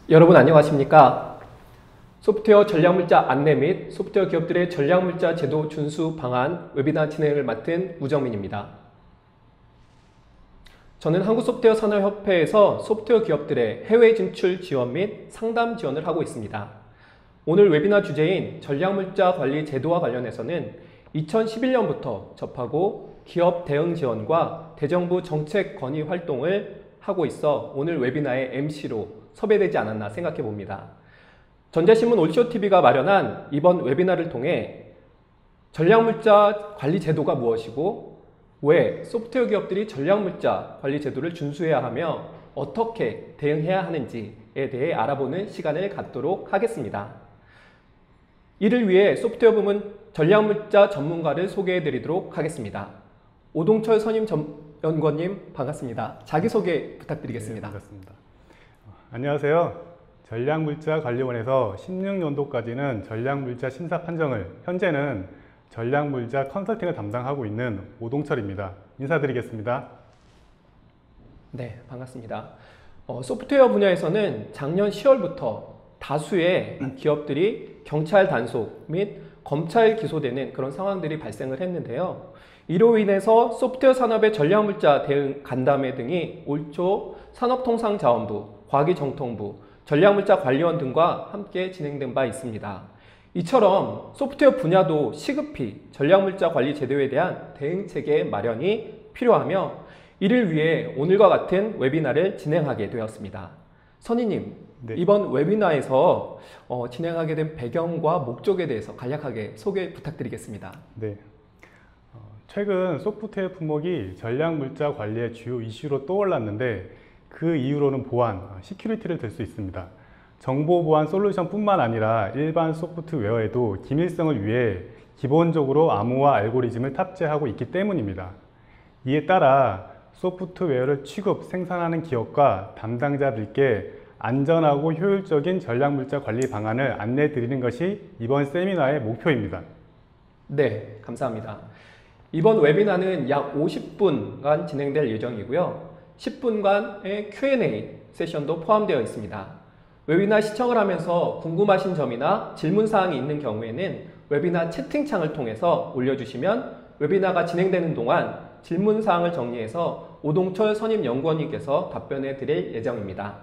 여러분 안녕하십니까? 소프트웨어 전략물자 안내 및 소프트웨어 기업들의 전략물자 제도 준수 방안 웨비나 진행을 맡은 우정민입니다. 저는 한국소프트웨어 산업협회에서 소프트웨어 기업들의 해외 진출 지원 및 상담 지원을 하고 있습니다. 오늘 웨비나 주제인 전략물자 관리 제도와 관련해서는 2011년부터 접하고 기업 대응 지원과 대정부 정책 건의 활동을 하고 있어 오늘 웨비나의 MC로 섭외되지 않았나 생각해 봅니다. 전자신문 올쇼TV가 마련한 이번 웨비나를 통해 전략물자 관리 제도가 무엇이고 왜 소프트웨어 기업들이 전략물자 관리 제도를 준수해야 하며 어떻게 대응해야 하는지에 대해 알아보는 시간을 갖도록 하겠습니다. 이를 위해 소프트웨어 부문 전략물자 전문가를 소개해 드리도록 하겠습니다. 오동철 선임 연구원님 반갑습니다. 자기소개 부탁드리겠습니다. 네, 반갑습니다. 안녕하세요. 전략물자관리원에서 16년도까지는 전략물자 심사 판정을, 현재는 전략물자 컨설팅을 담당하고 있는 오동철입니다. 인사드리겠습니다. 네, 반갑습니다. 소프트웨어 분야에서는 작년 10월부터 다수의 기업들이 경찰 단속 및 검찰 기소되는 그런 상황들이 발생을 했는데요. 이로 인해서 소프트웨어 산업의 전략물자 대응 간담회 등이 올 초 산업통상자원부, 과기정통부, 전략물자 관리원 등과 함께 진행된 바 있습니다. 이처럼 소프트웨어 분야도 시급히 전략물자 관리 제도에 대한 대응체계 마련이 필요하며 이를 위해 오늘과 같은 웨비나를 진행하게 되었습니다. 선임님, 네. 이번 웨비나에서 진행하게 된 배경과 목적에 대해서 간략하게 소개 부탁드리겠습니다. 네. 최근 소프트웨어 품목이 전략물자 관리의 주요 이슈로 떠올랐는데 그 이유로는 보안, 시큐리티를 들 수 있습니다. 정보 보안 솔루션 뿐만 아니라 일반 소프트웨어에도 기밀성을 위해 기본적으로 암호화 알고리즘을 탑재하고 있기 때문입니다. 이에 따라 소프트웨어를 취급, 생산하는 기업과 담당자들께 안전하고 효율적인 전략물자 관리 방안을 안내해 드리는 것이 이번 세미나의 목표입니다. 네, 감사합니다. 이번 웨비나는 약 50분간 진행될 예정이고요. 10분간의 Q&A 세션도 포함되어 있습니다. 웨비나 시청을 하면서 궁금하신 점이나 질문사항이 있는 경우에는 웨비나 채팅창을 통해서 올려주시면 웨비나가 진행되는 동안 질문사항을 정리해서 오동철 선임연구원님께서 답변해 드릴 예정입니다.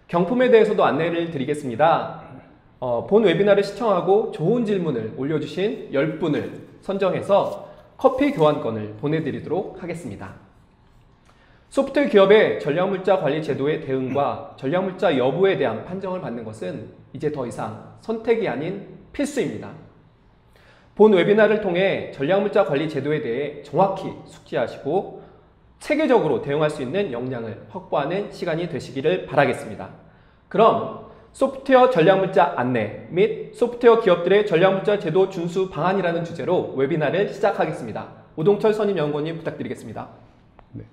경품에 대해서도 안내를 드리겠습니다. 본 웨비나를 시청하고 좋은 질문을 올려주신 10분을 선정해서 커피 교환권을 보내드리도록 하겠습니다. 소프트웨어 기업의 전략물자 관리 제도의 대응과 전략물자 여부에 대한 판정을 받는 것은 이제 더 이상 선택이 아닌 필수입니다. 본 웨비나를 통해 전략물자 관리 제도에 대해 정확히 숙지하시고 체계적으로 대응할 수 있는 역량을 확보하는 시간이 되시기를 바라겠습니다. 그럼 소프트웨어 전략물자 안내 및 소프트웨어 기업들의 전략물자 제도 준수 방안이라는 주제로 웨비나를 시작하겠습니다. 오동철 선임연구원님 부탁드리겠습니다. 네.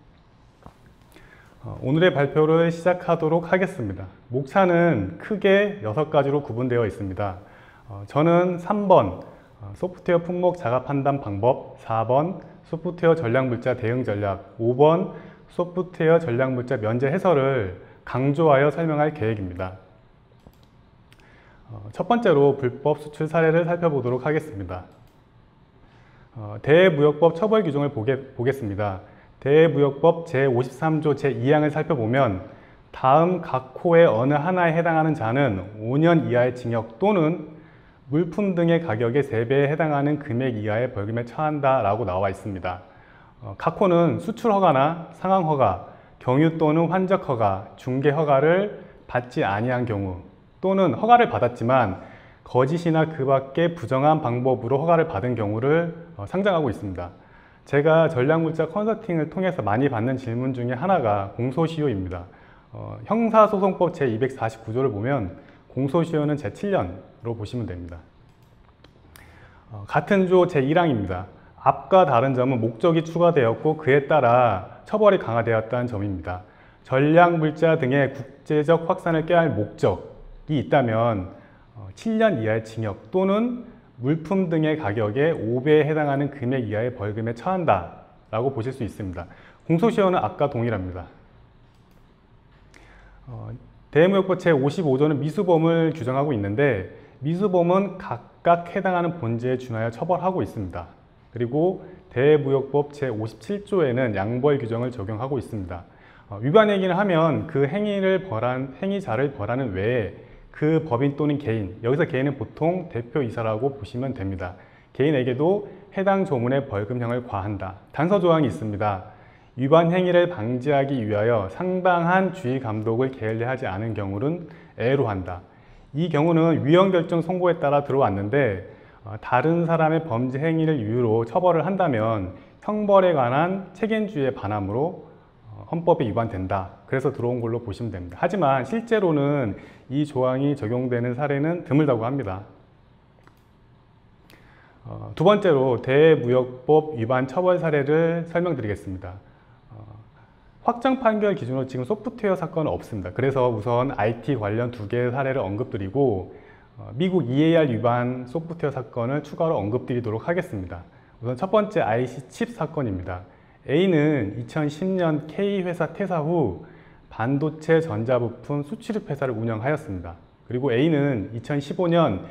오늘의 발표를 시작하도록 하겠습니다. 목차는 크게 6가지로 구분되어 있습니다. 저는 3번 소프트웨어 품목 자가 판단 방법, 4번 소프트웨어 전략물자 대응 전략, 5번 소프트웨어 전략물자 면제 해설을 강조하여 설명할 계획입니다. 첫 번째로 불법 수출 사례를 살펴보도록 하겠습니다. 대무역법 처벌 규정을 보겠습니다. 대무역법 제53조 제2항을 살펴보면 다음 각 호의 어느 하나에 해당하는 자는 5년 이하의 징역 또는 물품 등의 가격의 3배에 해당하는 금액 이하의 벌금에 처한다 라고 나와 있습니다. 각 호는 수출 허가나 상항 허가, 경유 또는 환적 허가, 중개 허가를 받지 아니한 경우 또는 허가를 받았지만 거짓이나 그 밖의 부정한 방법으로 허가를 받은 경우를 상정하고 있습니다. 제가 전략물자 컨설팅을 통해서 많이 받는 질문 중에 하나가 공소시효입니다. 형사소송법 제249조를 보면 공소시효는 제7년으로 보시면 됩니다. 같은 조 제1항입니다. 앞과 다른 점은 목적이 추가되었고 그에 따라 처벌이 강화되었다는 점입니다. 전략물자 등의 국제적 확산을 꾀할 목적이 있다면 7년 이하의 징역 또는 물품 등의 가격의 5배에 해당하는 금액 이하의 벌금에 처한다 라고 보실 수 있습니다. 공소시효는 아까 동일합니다. 대무역법 제55조는 미수범을 규정하고 있는데 미수범은 각각 해당하는 본죄에 준하여 처벌하고 있습니다. 그리고 대무역법 제57조에는 양벌 규정을 적용하고 있습니다. 위반 행위를 하면 그 행위자를 벌하는 외에 그 법인 또는 개인, 여기서 개인은 보통 대표이사라고 보시면 됩니다. 개인에게도 해당 조문의 벌금형을 과한다. 단서 조항이 있습니다. 위반 행위를 방지하기 위하여 상당한 주의 감독을 게을리하지 않은 경우는 애로한다. 이 경우는 위헌결정 선고에 따라 들어왔는데 다른 사람의 범죄 행위를 이유로 처벌을 한다면 형벌에 관한 책임주의에 반함으로 헌법에 위반된다. 그래서 들어온 걸로 보시면 됩니다. 하지만 실제로는 이 조항이 적용되는 사례는 드물다고 합니다. 두 번째로 대무역법 위반 처벌 사례를 설명드리겠습니다. 확정 판결 기준으로 지금 소프트웨어 사건은 없습니다. 그래서 우선 IT 관련 두 개의 사례를 언급드리고 미국 EAR 위반 소프트웨어 사건을 추가로 언급드리도록 하겠습니다. 우선 첫 번째 IC 칩 사건입니다. A는 2010년 K회사 퇴사 후 반도체 전자부품 수출입 회사를 운영하였습니다. 그리고 A는 2015년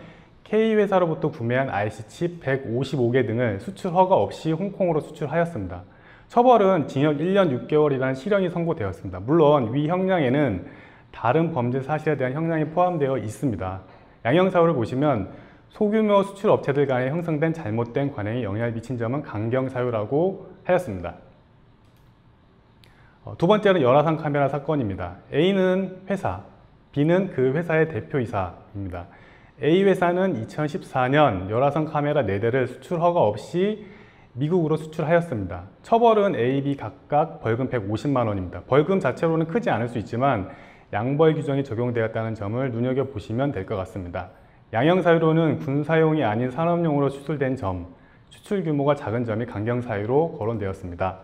K회사로부터 구매한 IC칩 155개 등을 수출 허가 없이 홍콩으로 수출하였습니다. 처벌은 징역 1년 6개월이라는 실형이 선고되었습니다. 물론 위 형량에는 다른 범죄 사실에 대한 형량이 포함되어 있습니다. 양형사유를 보시면 소규모 수출 업체들 간에 형성된 잘못된 관행에 영향을 미친 점은 강경사유라고 하였습니다. 두 번째는 열화상 카메라 사건입니다. A는 회사, B는 그 회사의 대표이사입니다. A 회사는 2014년 열화상 카메라 4대를 수출 허가 없이 미국으로 수출하였습니다. 처벌은 A, B 각각 벌금 150만 원입니다. 벌금 자체로는 크지 않을 수 있지만 양벌 규정이 적용되었다는 점을 눈여겨보시면 될 것 같습니다. 양형사유로는 군사용이 아닌 산업용으로 수출된 점, 수출 규모가 작은 점이 강경사유로 거론되었습니다.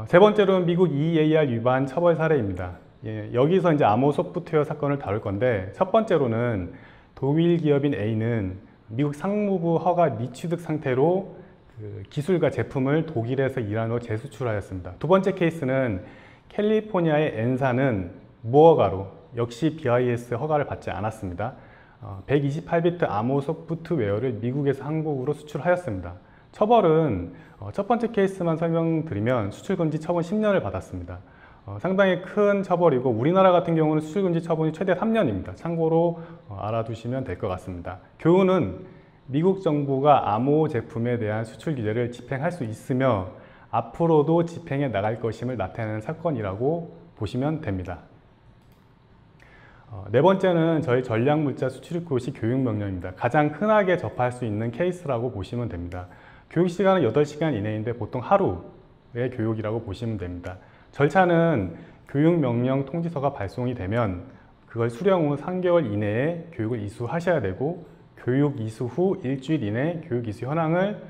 세 번째로는 미국 EAR 위반 처벌 사례입니다. 여기서 이제 암호 소프트웨어 사건을 다룰 건데, 첫 번째로는 독일 기업인 A는 미국 상무부 허가 미취득 상태로 기술과 제품을 독일에서 이란으로 재수출하였습니다. 두 번째 케이스는 캘리포니아의 N사는 무허가로 역시 BIS 허가를 받지 않았습니다. 128비트 암호 소프트웨어를 미국에서 한국으로 수출하였습니다. 처벌은 첫 번째 케이스만 설명드리면 수출금지 처분 10년을 받았습니다. 상당히 큰 처벌이고 우리나라 같은 경우는 수출금지 처분이 최대 3년입니다. 참고로 알아두시면 될 것 같습니다. 교훈은 미국 정부가 암호 제품에 대한 수출 규제를 집행할 수 있으며 앞으로도 집행해 나갈 것임을 나타내는 사건이라고 보시면 됩니다. 네 번째는 저희 전략물자 수출입 고시 교육명령입니다. 가장 흔하게 접할 수 있는 케이스라고 보시면 됩니다. 교육시간은 8시간 이내인데 보통 하루의 교육이라고 보시면 됩니다. 절차는 교육명령 통지서가 발송이 되면 그걸 수령 후 3개월 이내에 교육을 이수하셔야 되고, 교육 이수 후 일주일 이내 교육 이수 현황을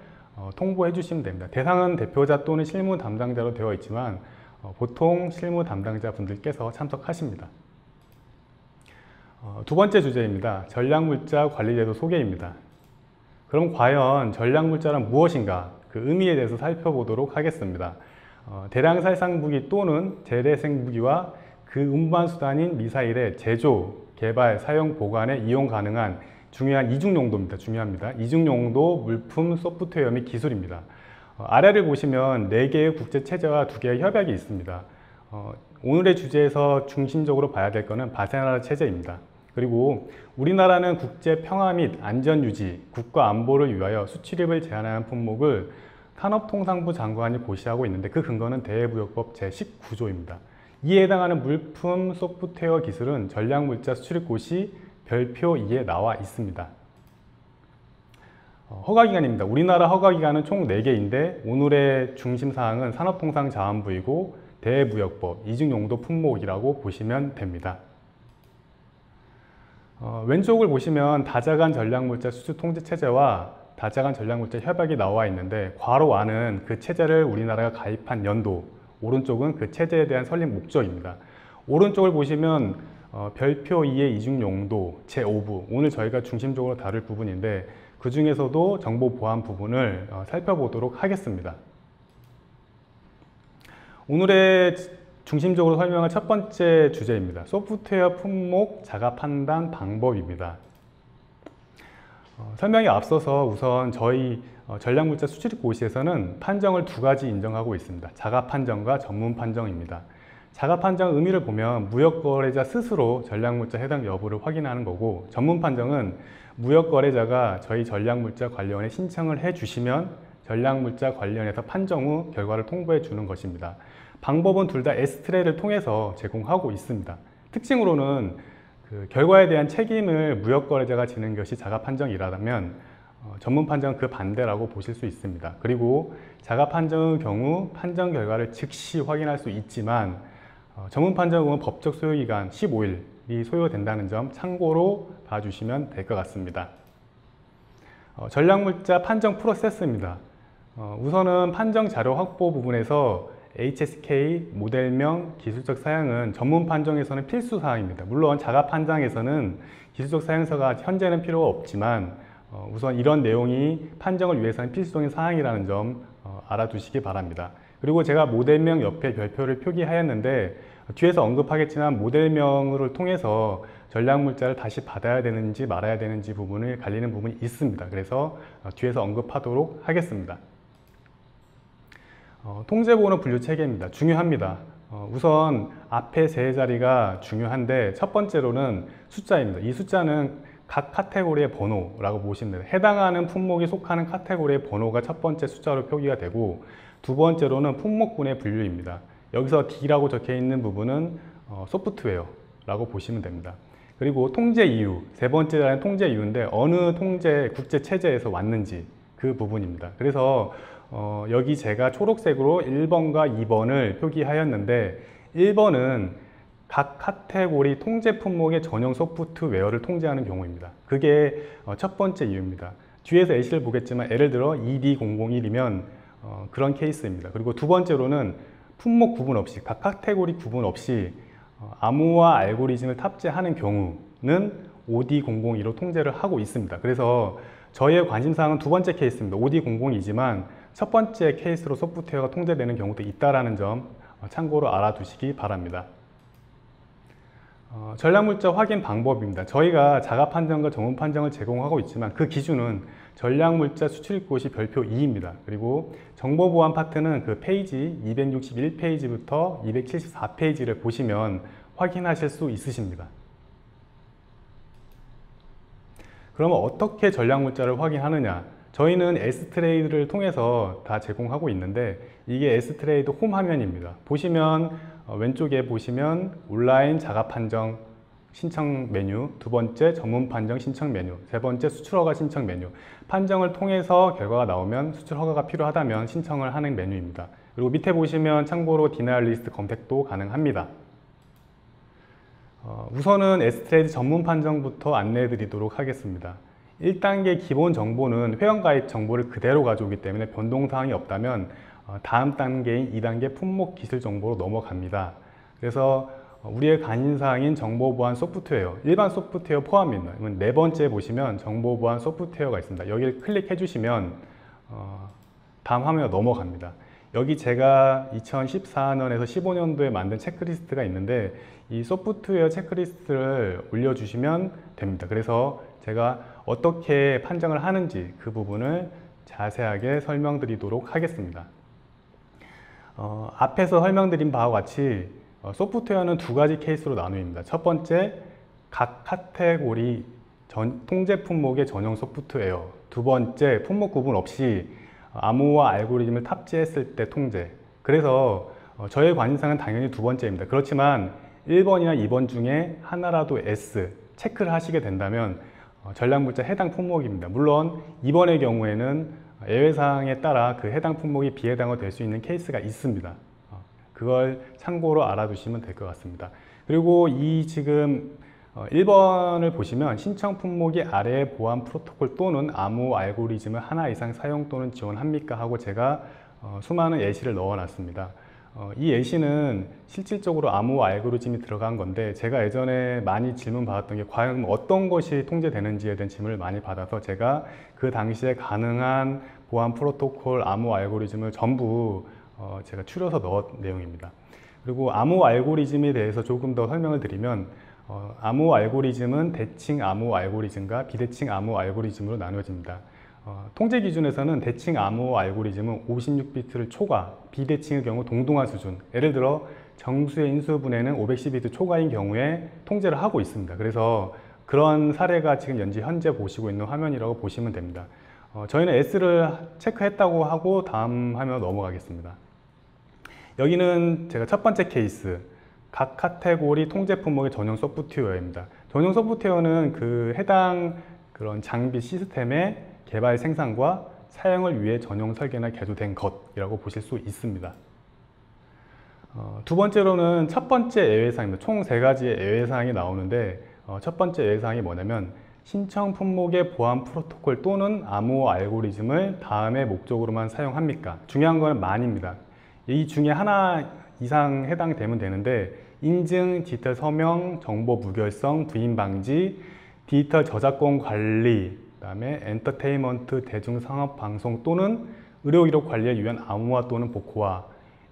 통보해 주시면 됩니다. 대상은 대표자 또는 실무 담당자로 되어 있지만 보통 실무 담당자 분들께서 참석하십니다. 두 번째 주제입니다. 전략물자 관리제도 소개입니다. 그럼 과연 전략물자란 무엇인가? 그 의미에 대해서 살펴보도록 하겠습니다. 대량 살상 무기 또는 재래생 무기와 그 운반수단인 미사일의 제조, 개발, 사용, 보관에 이용 가능한 중요한 이중용도입니다. 중요합니다. 이중용도 물품, 소프트웨어 및 기술입니다. 아래를 보시면 4개의 국제체제와 2개의 협약이 있습니다. 오늘의 주제에서 중심적으로 봐야 될 것은 바세나라 체제입니다. 그리고 우리나라는 국제 평화 및 안전 유지, 국가 안보를 위하여 수출입을 제한하는 품목을 산업통상부 장관이 고시하고 있는데 그 근거는 대무역법 제19조입니다. 이에 해당하는 물품, 소프트웨어 기술은 전략물자 수출입 고시 별표 2에 나와 있습니다. 허가기간입니다. 우리나라 허가기간은 총 4개인데 오늘의 중심사항은 산업통상자원부이고 대무역법, 이중용도 품목이라고 보시면 됩니다. 왼쪽을 보시면 다자간 전략물자 수출 통제 체제와 다자간 전략물자 협약이 나와 있는데 괄호 안은 그 체제를 우리나라가 가입한 연도, 오른쪽은 그 체제에 대한 설립 목적입니다. 오른쪽을 보시면 별표 2의 이중용도 제5부, 오늘 저희가 중심적으로 다룰 부분인데 그 중에서도 정보 보안 부분을 살펴보도록 하겠습니다. 오늘의 중심적으로 설명할 첫 번째 주제입니다. 소프트웨어 품목 자가 판단 방법입니다. 설명에 앞서서 우선 저희 전략물자 수출입고시에서는 판정을 두 가지 인정하고 있습니다. 자가 판정과 전문 판정입니다. 자가 판정 의미를 보면 무역거래자 스스로 전략물자 해당 여부를 확인하는 거고, 전문 판정은 무역거래자가 저희 전략물자 관련에 신청을 해주시면 전략물자 관련해서 판정 후 결과를 통보해 주는 것입니다. 방법은 둘 다 에스트레이를 통해서 제공하고 있습니다. 특징으로는 그 결과에 대한 책임을 무역거래자가 지는 것이 자가 판정이라면 전문 판정은 그 반대라고 보실 수 있습니다. 그리고 자가 판정의 경우 판정 결과를 즉시 확인할 수 있지만 전문 판정은 법적 소요기간 15일이 소요된다는 점 참고로 봐주시면 될 것 같습니다. 전략물자 판정 프로세스입니다. 우선은 판정 자료 확보 부분에서 HSK, 모델명, 기술적 사양은 전문 판정에서는 필수 사항입니다. 물론 자가 판정에서는 기술적 사양서가 현재는 필요가 없지만 우선 이런 내용이 판정을 위해서는 필수적인 사항이라는 점 알아두시기 바랍니다. 그리고 제가 모델명 옆에 별표를 표기하였는데 뒤에서 언급하겠지만 모델명을 통해서 전략물자를 다시 받아야 되는지 말아야 되는지 부분을 갈리는 부분이 있습니다. 그래서 뒤에서 언급하도록 하겠습니다. 통제번호 분류 체계입니다. 중요합니다. 우선 앞에 세 자리가 중요한데 첫 번째로는 숫자입니다. 이 숫자는 각 카테고리의 번호라고 보시면 됩니다. 해당하는 품목이 속하는 카테고리의 번호가 첫 번째 숫자로 표기가 되고, 두 번째로는 품목군의 분류입니다. 여기서 D라고 적혀 있는 부분은 소프트웨어라고 보시면 됩니다. 그리고 통제 이유, 세 번째 자리는 통제 이유인데 어느 통제 국제 체제에서 왔는지 그 부분입니다. 그래서 여기 제가 초록색으로 1번과 2번을 표기하였는데 1번은 각 카테고리 통제 품목의 전용 소프트웨어를 통제하는 경우입니다. 그게 첫 번째 이유입니다. 뒤에서 예시를 보겠지만 예를 들어 ED001이면 그런 케이스입니다. 그리고 두 번째로는 품목 구분 없이, 각 카테고리 구분 없이 암호화 알고리즘을 탑재하는 경우는 OD002로 통제를 하고 있습니다. 그래서 저희의 관심사항은 두 번째 케이스입니다. OD002이지만 첫 번째 케이스로 소프트웨어가 통제되는 경우도 있다는 점 참고로 알아두시기 바랍니다. 전략물자 확인 방법입니다. 저희가 자가 판정과 전문 판정을 제공하고 있지만 그 기준은 전략물자 수출입고시 별표 2입니다. 그리고 정보보안 파트는 그 페이지 261페이지부터 274페이지를 보시면 확인하실 수 있으십니다. 그러면 어떻게 전략물자를 확인하느냐? 저희는 에스트레이드를 통해서 다 제공하고 있는데 이게 에스트레이드 홈 화면입니다. 보시면 왼쪽에 보시면 온라인 자가 판정 신청 메뉴, 두 번째 전문 판정 신청 메뉴, 세 번째 수출 허가 신청 메뉴. 판정을 통해서 결과가 나오면 수출 허가가 필요하다면 신청을 하는 메뉴입니다. 그리고 밑에 보시면 참고로 디나이얼 리스트 검색도 가능합니다. 우선은 에스트레이드 전문 판정부터 안내해 드리도록 하겠습니다. 1단계 기본 정보는 회원가입 정보를 그대로 가져오기 때문에 변동사항이 없다면 다음 단계인 2단계 품목 기술 정보로 넘어갑니다. 그래서 우리의 관심사항인 정보보안 소프트웨어, 일반 소프트웨어 포함입니다. 네 번째 보시면 정보보안 소프트웨어가 있습니다. 여기를 클릭해 주시면 다음 화면으로 넘어갑니다. 여기 제가 2014년에서 15년도에 만든 체크리스트가 있는데 이 소프트웨어 체크리스트를 올려주시면 됩니다. 그래서 제가 어떻게 판정을 하는지 그 부분을 자세하게 설명드리도록 하겠습니다. 앞에서 설명드린 바와 같이 소프트웨어는 두 가지 케이스로 나누입니다. 첫 번째, 각 카테고리 통제 품목의 전용 소프트웨어. 두 번째, 품목 구분 없이 암호화 알고리즘을 탑재했을 때 통제. 그래서 저의 관심사는 당연히 두 번째입니다. 그렇지만 1번이나 2번 중에 하나라도 S 체크를 하시게 된다면 전략물자 해당 품목입니다. 물론 2번의 경우에는 예외사항에 따라 그 해당 품목이 비해당화 될 수 있는 케이스가 있습니다. 그걸 참고로 알아두시면 될 것 같습니다. 그리고 이 지금 1번을 보시면 신청 품목이 아래의 보안 프로토콜 또는 암호 알고리즘을 하나 이상 사용 또는 지원합니까? 하고 제가 수많은 예시를 넣어놨습니다. 이 예시는 실질적으로 암호 알고리즘이 들어간 건데 제가 예전에 많이 질문 받았던 게 과연 어떤 것이 통제되는지에 대한 질문을 많이 받아서 제가 그 당시에 가능한 보안 프로토콜 암호 알고리즘을 전부 제가 추려서 넣은 내용입니다. 그리고 암호 알고리즘에 대해서 조금 더 설명을 드리면 암호 알고리즘은 대칭 암호 알고리즘과 비대칭 암호 알고리즘으로 나누어집니다. 통제 기준에서는 대칭 암호 알고리즘은 56비트를 초과, 비대칭의 경우 동동화 수준, 예를 들어 정수의 인수분해는 512비트 초과인 경우에 통제를 하고 있습니다. 그래서 그런 사례가 지금 현재 보시고 있는 화면이라고 보시면 됩니다. 저희는 S를 체크했다고 하고 다음 화면 넘어가겠습니다. 여기는 제가 첫 번째 케이스, 각 카테고리 통제 품목의 전용 소프트웨어입니다. 전용 소프트웨어는 그 해당 그런 장비 시스템의 개발 생산과 사용을 위해 전용 설계나 개조된 것이라고 보실 수 있습니다. 두 번째로는 첫 번째 예외사항입니다. 총 3가지의 예외사항이 나오는데 첫 번째 예외사항이 뭐냐면 신청 품목의 보안 프로토콜 또는 암호 알고리즘을 다음의 목적으로만 사용합니까? 중요한 건 만입니다. 이 중에 하나 이상 해당되면 되는데 인증, 디지털 서명, 정보 무결성, 부인 방지, 디지털 저작권 관리, 그다음에 엔터테인먼트, 대중상업 방송 또는 의료기록 관리에 위한 암호화 또는 복호화,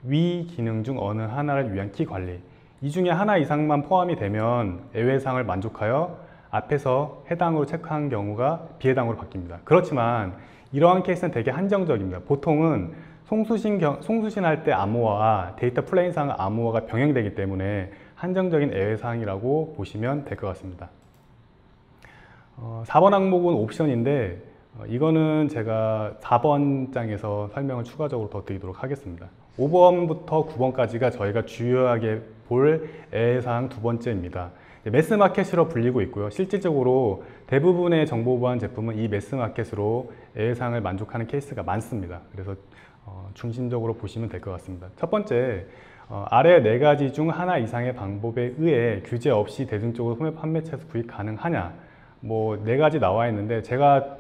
위 기능 중 어느 하나를 위한 키 관리, 이 중에 하나 이상만 포함이 되면 예외사항을 만족하여 앞에서 해당으로 체크한 경우가 비해당으로 바뀝니다. 그렇지만 이러한 케이스는 되게 한정적입니다. 보통은 송수신할 때 암호화와 데이터 플레인상 암호화가 병행되기 때문에 한정적인 예외사항이라고 보시면 될 것 같습니다. 4번 항목은 옵션인데 이거는 제가 4번 장에서 설명을 추가적으로 더 드리도록 하겠습니다. 5번부터 9번까지가 저희가 주요하게 볼 예외사항 두 번째입니다. 매스마켓으로 불리고 있고요. 실질적으로 대부분의 정보보안 제품은 이 매스마켓으로 예외사항을 만족하는 케이스가 많습니다. 그래서 중심적으로 보시면 될 것 같습니다. 첫 번째, 아래 4가지 중 하나 이상의 방법에 의해 규제 없이 대중적으로 소매 판매처에서 구입 가능하냐, 뭐 4가지 나와 있는데 제가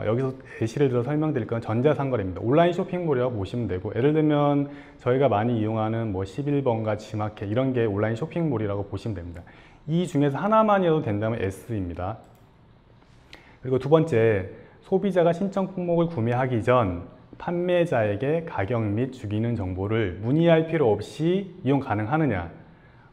여기서 예시를 들어 설명드릴 건 전자상거래입니다. 온라인 쇼핑몰이라고 보시면 되고, 예를 들면 저희가 많이 이용하는 뭐 11번가 지마켓 이런 게 온라인 쇼핑몰이라고 보시면 됩니다. 이 중에서 하나만이어도 된다면 S입니다. 그리고 두 번째, 소비자가 신청 품목을 구매하기 전 판매자에게 가격 및 주기능 정보를 문의할 필요 없이 이용 가능하느냐.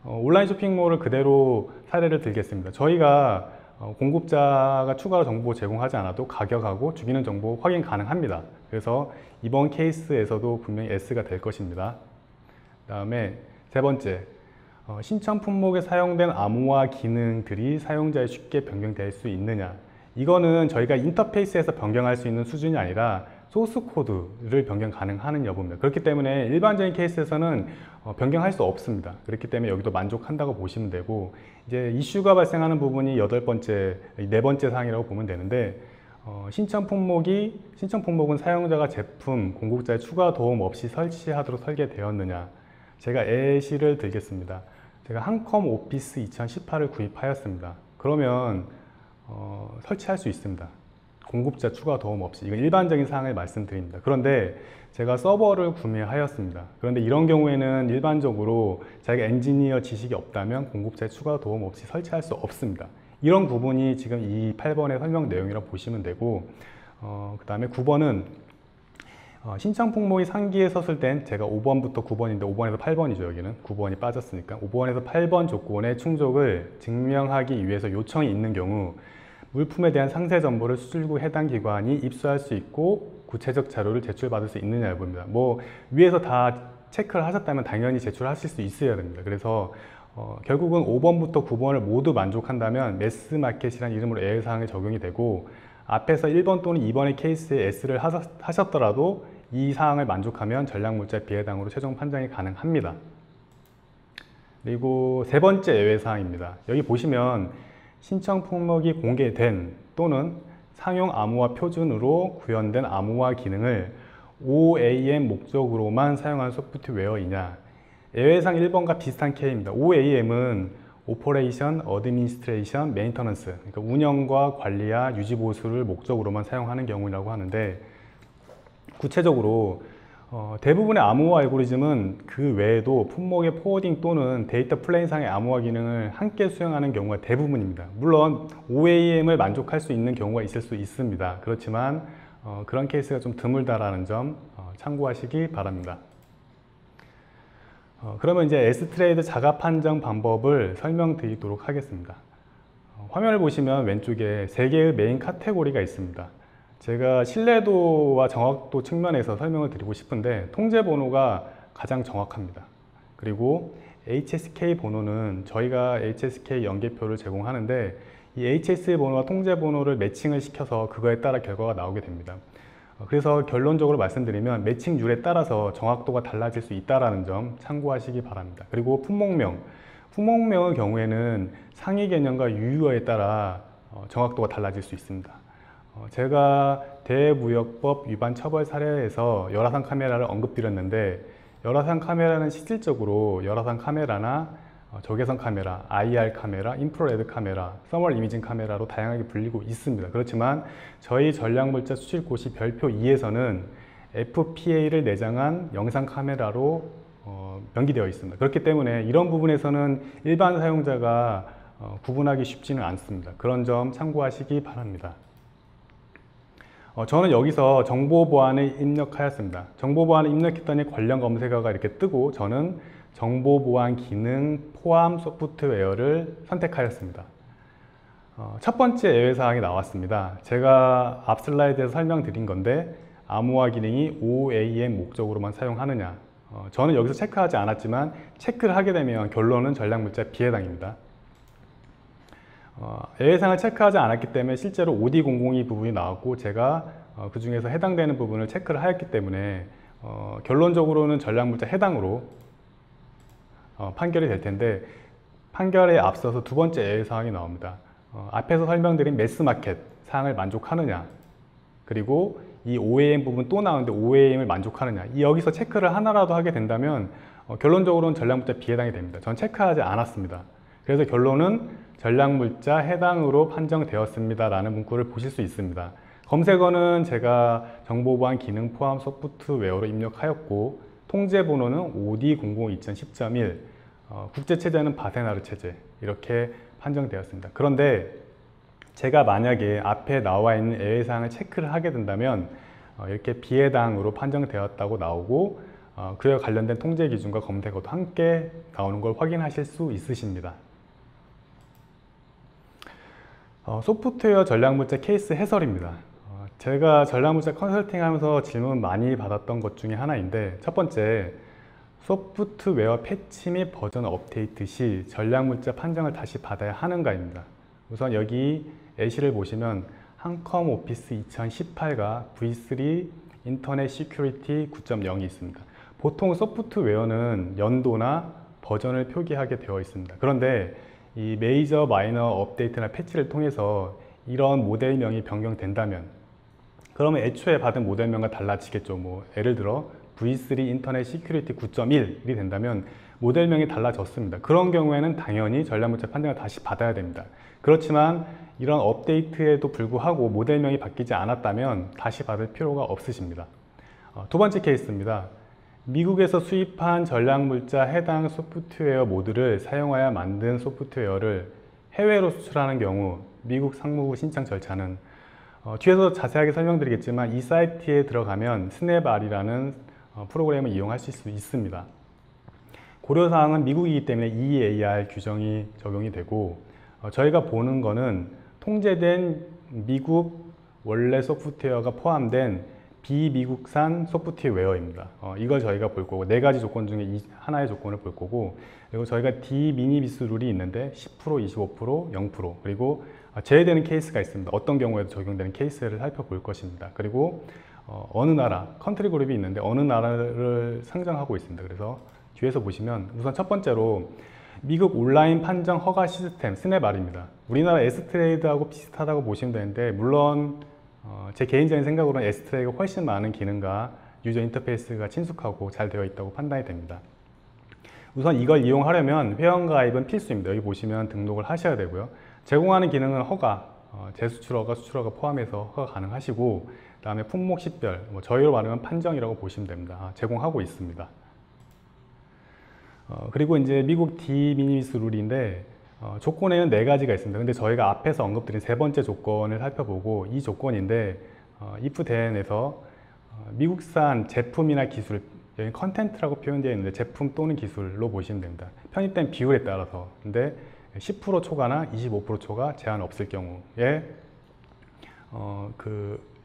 온라인 쇼핑몰을 그대로 사례를 들겠습니다. 저희가 공급자가 추가로 정보 제공하지 않아도 가격하고 주기능 정보 확인 가능합니다. 그래서 이번 케이스에서도 분명히 S가 될 것입니다. 그 다음에 세 번째, 신청 품목에 사용된 암호화 기능들이 사용자에 쉽게 변경될 수 있느냐. 이거는 저희가 인터페이스에서 변경할 수 있는 수준이 아니라 소스 코드를 변경 가능하는 여부입니다. 그렇기 때문에 일반적인 케이스에서는 변경할 수 없습니다. 그렇기 때문에 여기도 만족한다고 보시면 되고, 이제 이슈가 발생하는 부분이 네 번째 사항이라고 보면 되는데, 신청 품목은 사용자가 제품, 공급자의 추가 도움 없이 설치하도록 설계되었느냐. 제가 예시를 들겠습니다. 제가 한컴 오피스 2018을 구입하였습니다. 그러면 설치할 수 있습니다. 공급자 추가 도움 없이. 이건 일반적인 사항을 말씀드립니다. 그런데 제가 서버를 구매하였습니다. 그런데 이런 경우에는 일반적으로 자기가 엔지니어 지식이 없다면 공급자의 추가 도움 없이 설치할 수 없습니다. 이런 부분이 지금 이 8번의 설명 내용이라고 보시면 되고, 그 다음에 9번은 신청 품목이 상기에 섰을 땐 제가 5번부터 9번인데 5번에서 8번이죠. 여기는 9번이 빠졌으니까 5번에서 8번 조건의 충족을 증명하기 위해서 요청이 있는 경우 물품에 대한 상세 정보를 수출국 해당 기관이 입수할 수 있고 구체적 자료를 제출받을 수 있느냐 여부입니다. 뭐 위에서 다 체크를 하셨다면 당연히 제출하실 수 있어야 됩니다. 그래서 결국은 5번부터 9번을 모두 만족한다면 매스마켓이라는 이름으로 예외사항이 적용이 되고, 앞에서 1번 또는 2번의 케이스에 S를 하셨더라도 이 사항을 만족하면 전략물자 비해당으로 최종 판정이 가능합니다. 그리고 세 번째 예외사항입니다. 여기 보시면 신청 품목이 공개된 또는 상용 암호화 표준으로 구현된 암호화 기능을 OAM 목적으로만 사용하는 소프트웨어이냐. 예외상 1번과 비슷한 K입니다. OAM은 Operation, Administration, Maintenance, 그러니까 운영과 관리와 유지 보수를 목적으로만 사용하는 경우라고 하는데, 구체적으로 대부분의 암호화 알고리즘은 그 외에도 품목의 포워딩 또는 데이터 플레인상의 암호화 기능을 함께 수행하는 경우가 대부분입니다. 물론 OAM을 만족할 수 있는 경우가 있을 수 있습니다. 그렇지만 그런 케이스가 좀 드물다라는 점 참고하시기 바랍니다. 그러면 이제 S트레이드 자가 판정 방법을 설명드리도록 하겠습니다. 화면을 보시면 왼쪽에 3개의 메인 카테고리가 있습니다. 제가 신뢰도와 정확도 측면에서 설명을 드리고 싶은데 통제 번호가 가장 정확합니다. 그리고 HSK 번호는 저희가 HSK 연계표를 제공하는데 이 HS 번호와 통제 번호를 매칭을 시켜서 그거에 따라 결과가 나오게 됩니다. 그래서 결론적으로 말씀드리면 매칭률에 따라서 정확도가 달라질 수 있다는 점 참고하시기 바랍니다. 그리고 품목명의 경우에는 상위 개념과 유효에 따라 정확도가 달라질 수 있습니다. 제가 대무역법 위반 처벌 사례에서 열화상 카메라를 언급드렸는데 열화상 카메라는 실질적으로 열화상 카메라나 적외선 카메라, IR 카메라, 인프라레드 카메라, 서멀 이미징 카메라로 다양하게 불리고 있습니다. 그렇지만 저희 전략물자 수출고시 별표 2에서는 FPA를 내장한 영상 카메라로 명기되어 있습니다. 그렇기 때문에 이런 부분에서는 일반 사용자가 구분하기 쉽지는 않습니다. 그런 점 참고하시기 바랍니다. 저는 여기서 정보보안을 입력하였습니다. 정보보안을 입력했더니 관련 검색어가 이렇게 뜨고 저는 정보보안 기능 포함 소프트웨어를 선택하였습니다. 첫 번째 예외사항이 나왔습니다. 제가 앞 슬라이드에서 설명드린 건데 암호화 기능이 OAM 목적으로만 사용하느냐. 저는 여기서 체크하지 않았지만 체크를 하게 되면 결론은 전략물자 비해당입니다. 예외사항을 체크하지 않았기 때문에 실제로 OD002 부분이 나왔고 제가 그 중에서 해당되는 부분을 체크를 하였기 때문에 결론적으로는 전략물자 해당으로 판결이 될 텐데 판결에 앞서서 두 번째 예외사항이 나옵니다. 앞에서 설명드린 매스마켓 사항을 만족하느냐 그리고 이 OAM 부분 또 나오는데 OAM을 만족하느냐 여기서 체크를 하나라도 하게 된다면 결론적으로는 전략물자 비해당이 됩니다. 전 체크하지 않았습니다. 그래서 결론은 전략물자 해당으로 판정되었습니다 라는 문구를 보실 수 있습니다. 검색어는 제가 정보보안 기능 포함 소프트웨어로 입력하였고 통제번호는 OD002.10.1 국제체제는 바세나르 체제 이렇게 판정되었습니다. 그런데 제가 만약에 앞에 나와 있는 예외사항을 체크를 하게 된다면 이렇게 비해당으로 판정되었다고 나오고 그에 관련된 통제 기준과 검색어도 함께 나오는 걸 확인하실 수 있으십니다. 소프트웨어 전략물자 케이스 해설입니다. 제가 전략물자 컨설팅 하면서 질문 많이 받았던 것 중에 하나인데 첫 번째, 소프트웨어 패치 및 버전 업데이트 시 전략물자 판정을 다시 받아야 하는가입니다. 우선 여기 예시를 보시면 한컴 오피스 2018과 V3 인터넷 시큐리티 9.0이 있습니다. 보통 소프트웨어는 연도나 버전을 표기하게 되어 있습니다. 그런데 이 메이저 마이너 업데이트나 패치를 통해서 이런 모델명이 변경된다면 그러면 애초에 받은 모델명과 달라지겠죠. 예를 들어 V3 인터넷 시큐리티 9.1이 된다면 모델명이 달라졌습니다. 그런 경우에는 당연히 전략물자 판정을 다시 받아야 됩니다. 그렇지만 이런 업데이트에도 불구하고 모델명이 바뀌지 않았다면 다시 받을 필요가 없으십니다. 두 번째 케이스입니다. 미국에서 수입한 전략물자 해당 소프트웨어 모드를 사용하여 만든 소프트웨어를 해외로 수출하는 경우 미국 상무부 신청 절차는 뒤에서 자세하게 설명드리겠지만 이 사이트에 들어가면 스냅R이라는 프로그램을 이용하실 수 있습니다. 고려사항은 미국이기 때문에 EAR 규정이 적용이 되고 저희가 보는 거는 통제된 미국 원래 소프트웨어가 포함된 비미국산 소프트웨어입니다. 이걸 저희가 볼 거고 4가지 조건 중에 하나의 조건을 볼 거고 그리고 저희가 디미니비스 룰이 있는데 10%, 25%, 0% 그리고 제외되는 케이스가 있습니다. 어떤 경우에도 적용되는 케이스를 살펴볼 것입니다. 그리고 어느 나라, 컨트리 그룹이 있는데 어느 나라를 상정하고 있습니다. 그래서 뒤에서 보시면 우선 첫 번째로 미국 온라인 판정 허가 시스템 스냅R입니다. 우리나라 S트레이드하고 비슷하다고 보시면 되는데 물론 제 개인적인 생각으로는 S트레이드가 훨씬 많은 기능과 유저 인터페이스가 친숙하고 잘 되어 있다고 판단이 됩니다. 우선 이걸 이용하려면 회원가입은 필수입니다. 여기 보시면 등록을 하셔야 되고요. 제공하는 기능은 허가, 재수출허가, 수출허가 포함해서 허가 가능하시고 그 다음에 품목 식별, 저희로 말하면 판정이라고 보시면 됩니다. 제공하고 있습니다. 그리고 이제 미국 디미니미스 룰인데 조건에는 4가지가 있습니다. 근데 저희가 앞에서 언급드린 세 번째 조건을 살펴보고 이 조건인데 if then에서 미국산 제품이나 기술 여기 컨텐트라고 표현되어 있는데 제품 또는 기술로 보시면 됩니다. 편입된 비율에 따라서. 근데 10% 초과나 25% 초과 제한 없을 경우에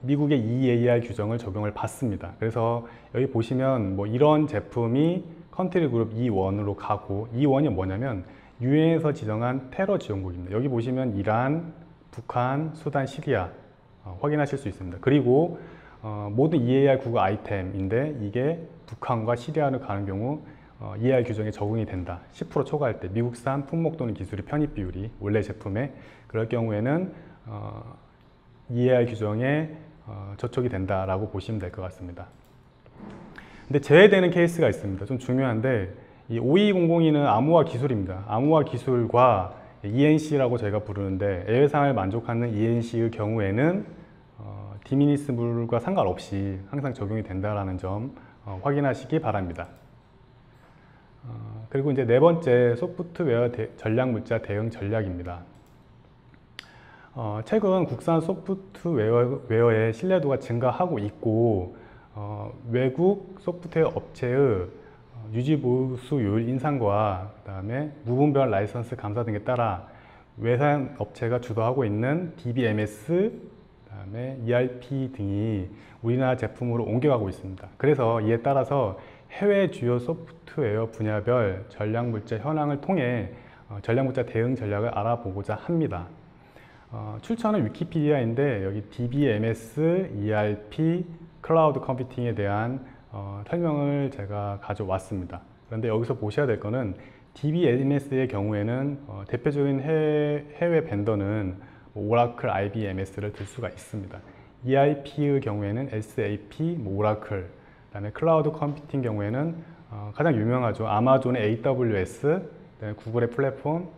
미국의 EAR 규정을 적용을 받습니다. 그래서 여기 보시면 뭐 이런 제품이 컨트리 그룹 E1으로 가고, E1이 뭐냐면 유엔에서 지정한 테러 지원국입니다. 여기 보시면 이란, 북한, 수단, 시리아 확인하실 수 있습니다. 그리고 모든 EAR 국가 아이템인데 이게 북한과 시리아로 가는 경우 EAR 규정에 적용이 된다. 10% 초과할 때 미국산 품목 또는 기술의 편입 비율이 원래 제품에 그럴 경우에는 EAR 규정에 저촉이 된다라고 보시면 될 것 같습니다. 근데 제외되는 케이스가 있습니다. 좀 중요한데 이 52002는 암호화 기술입니다. 암호화 기술과 ENC라고 저희가 부르는데 예외상을 만족하는 ENC의 경우에는 디미니스물과 상관없이 항상 적용이 된다는 점 확인하시기 바랍니다. 그리고 이제 네 번째 소프트웨어 전략 물자 대응 전략입니다. 최근 국산 소프트웨어의 신뢰도가 증가하고 있고 외국 소프트웨어 업체의 유지보수율 인상과 그다음에 무분별 라이선스 감사 등에 따라 외산 업체가 주도하고 있는 DBMS, 그다음에 ERP 등이 우리나라 제품으로 옮겨가고 있습니다. 그래서 이에 따라서 해외 주요 소프트웨어 분야별 전략물자 현황을 통해 전략물자 대응 전략을 알아보고자 합니다. 출처는 위키피디아인데 여기 DBMS, ERP, 클라우드 컴퓨팅에 대한 설명을 제가 가져왔습니다. 그런데 여기서 보셔야 될 거는 DBMS의 경우에는 대표적인 해외 벤더는 오라클, IBMS를 들 수가 있습니다. ERP의 경우에는 SAP, 오라클, 그다음에 클라우드 컴퓨팅 경우에는 가장 유명하죠. 아마존의 AWS, 구글의 플랫폼,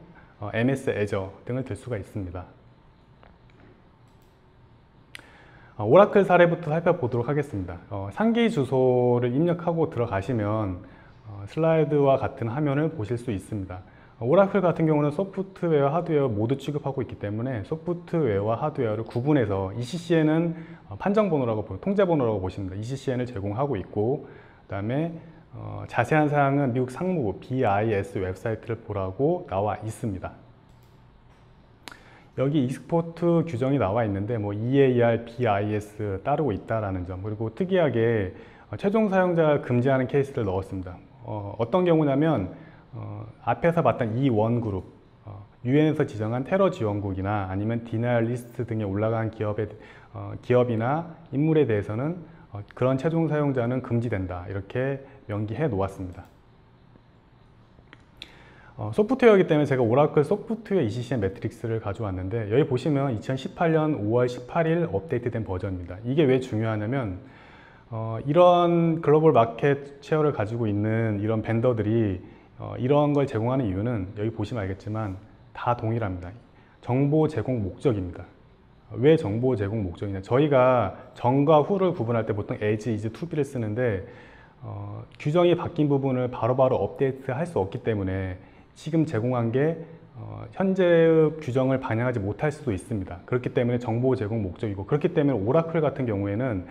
MS 애저 등을 들 수가 있습니다. 오라클 사례부터 살펴보도록 하겠습니다. 상기 주소를 입력하고 들어가시면 슬라이드와 같은 화면을 보실 수 있습니다. 오라클 같은 경우는 소프트웨어, 하드웨어 모두 취급하고 있기 때문에 소프트웨어와 하드웨어를 구분해서 ECCN은 판정번호라고, 통제번호라고 보십니다. ECCN을 제공하고 있고, 그 다음에 자세한 사항은 미국 상무부 BIS 웹사이트를 보라고 나와 있습니다. 여기 익스포트 규정이 나와 있는데 뭐 EAR, BIS 따르고 있다라는 점, 그리고 특이하게 최종 사용자가 금지하는 케이스를 넣었습니다. 어떤 경우냐면 앞에서 봤던 이 원그룹, 유엔에서 지정한 테러 지원국이나 아니면 디나이얼 리스트 등에 올라간 기업이나 인물에 대해서는 그런 최종 사용자는 금지된다, 이렇게 명기해 놓았습니다. 소프트웨어이기 때문에 제가 오라클 소프트웨어 ECCN 매트릭스를 가져왔는데 여기 보시면 2018년 5월 18일 업데이트된 버전입니다. 이게 왜 중요하냐면 이런 글로벌 마켓 쉐어를 가지고 있는 이런 벤더들이 이런 걸 제공하는 이유는 여기 보시면 알겠지만 다 동일합니다. 정보 제공 목적입니다. 왜 정보 제공 목적이냐, 저희가 전과 후를 구분할 때 보통 as, is, to be를 쓰는데 규정이 바뀐 부분을 바로바로 업데이트 할 수 없기 때문에 지금 제공한 게 현재의 규정을 반영하지 못할 수도 있습니다. 그렇기 때문에 정보 제공 목적이고, 그렇기 때문에 오라클 같은 경우에는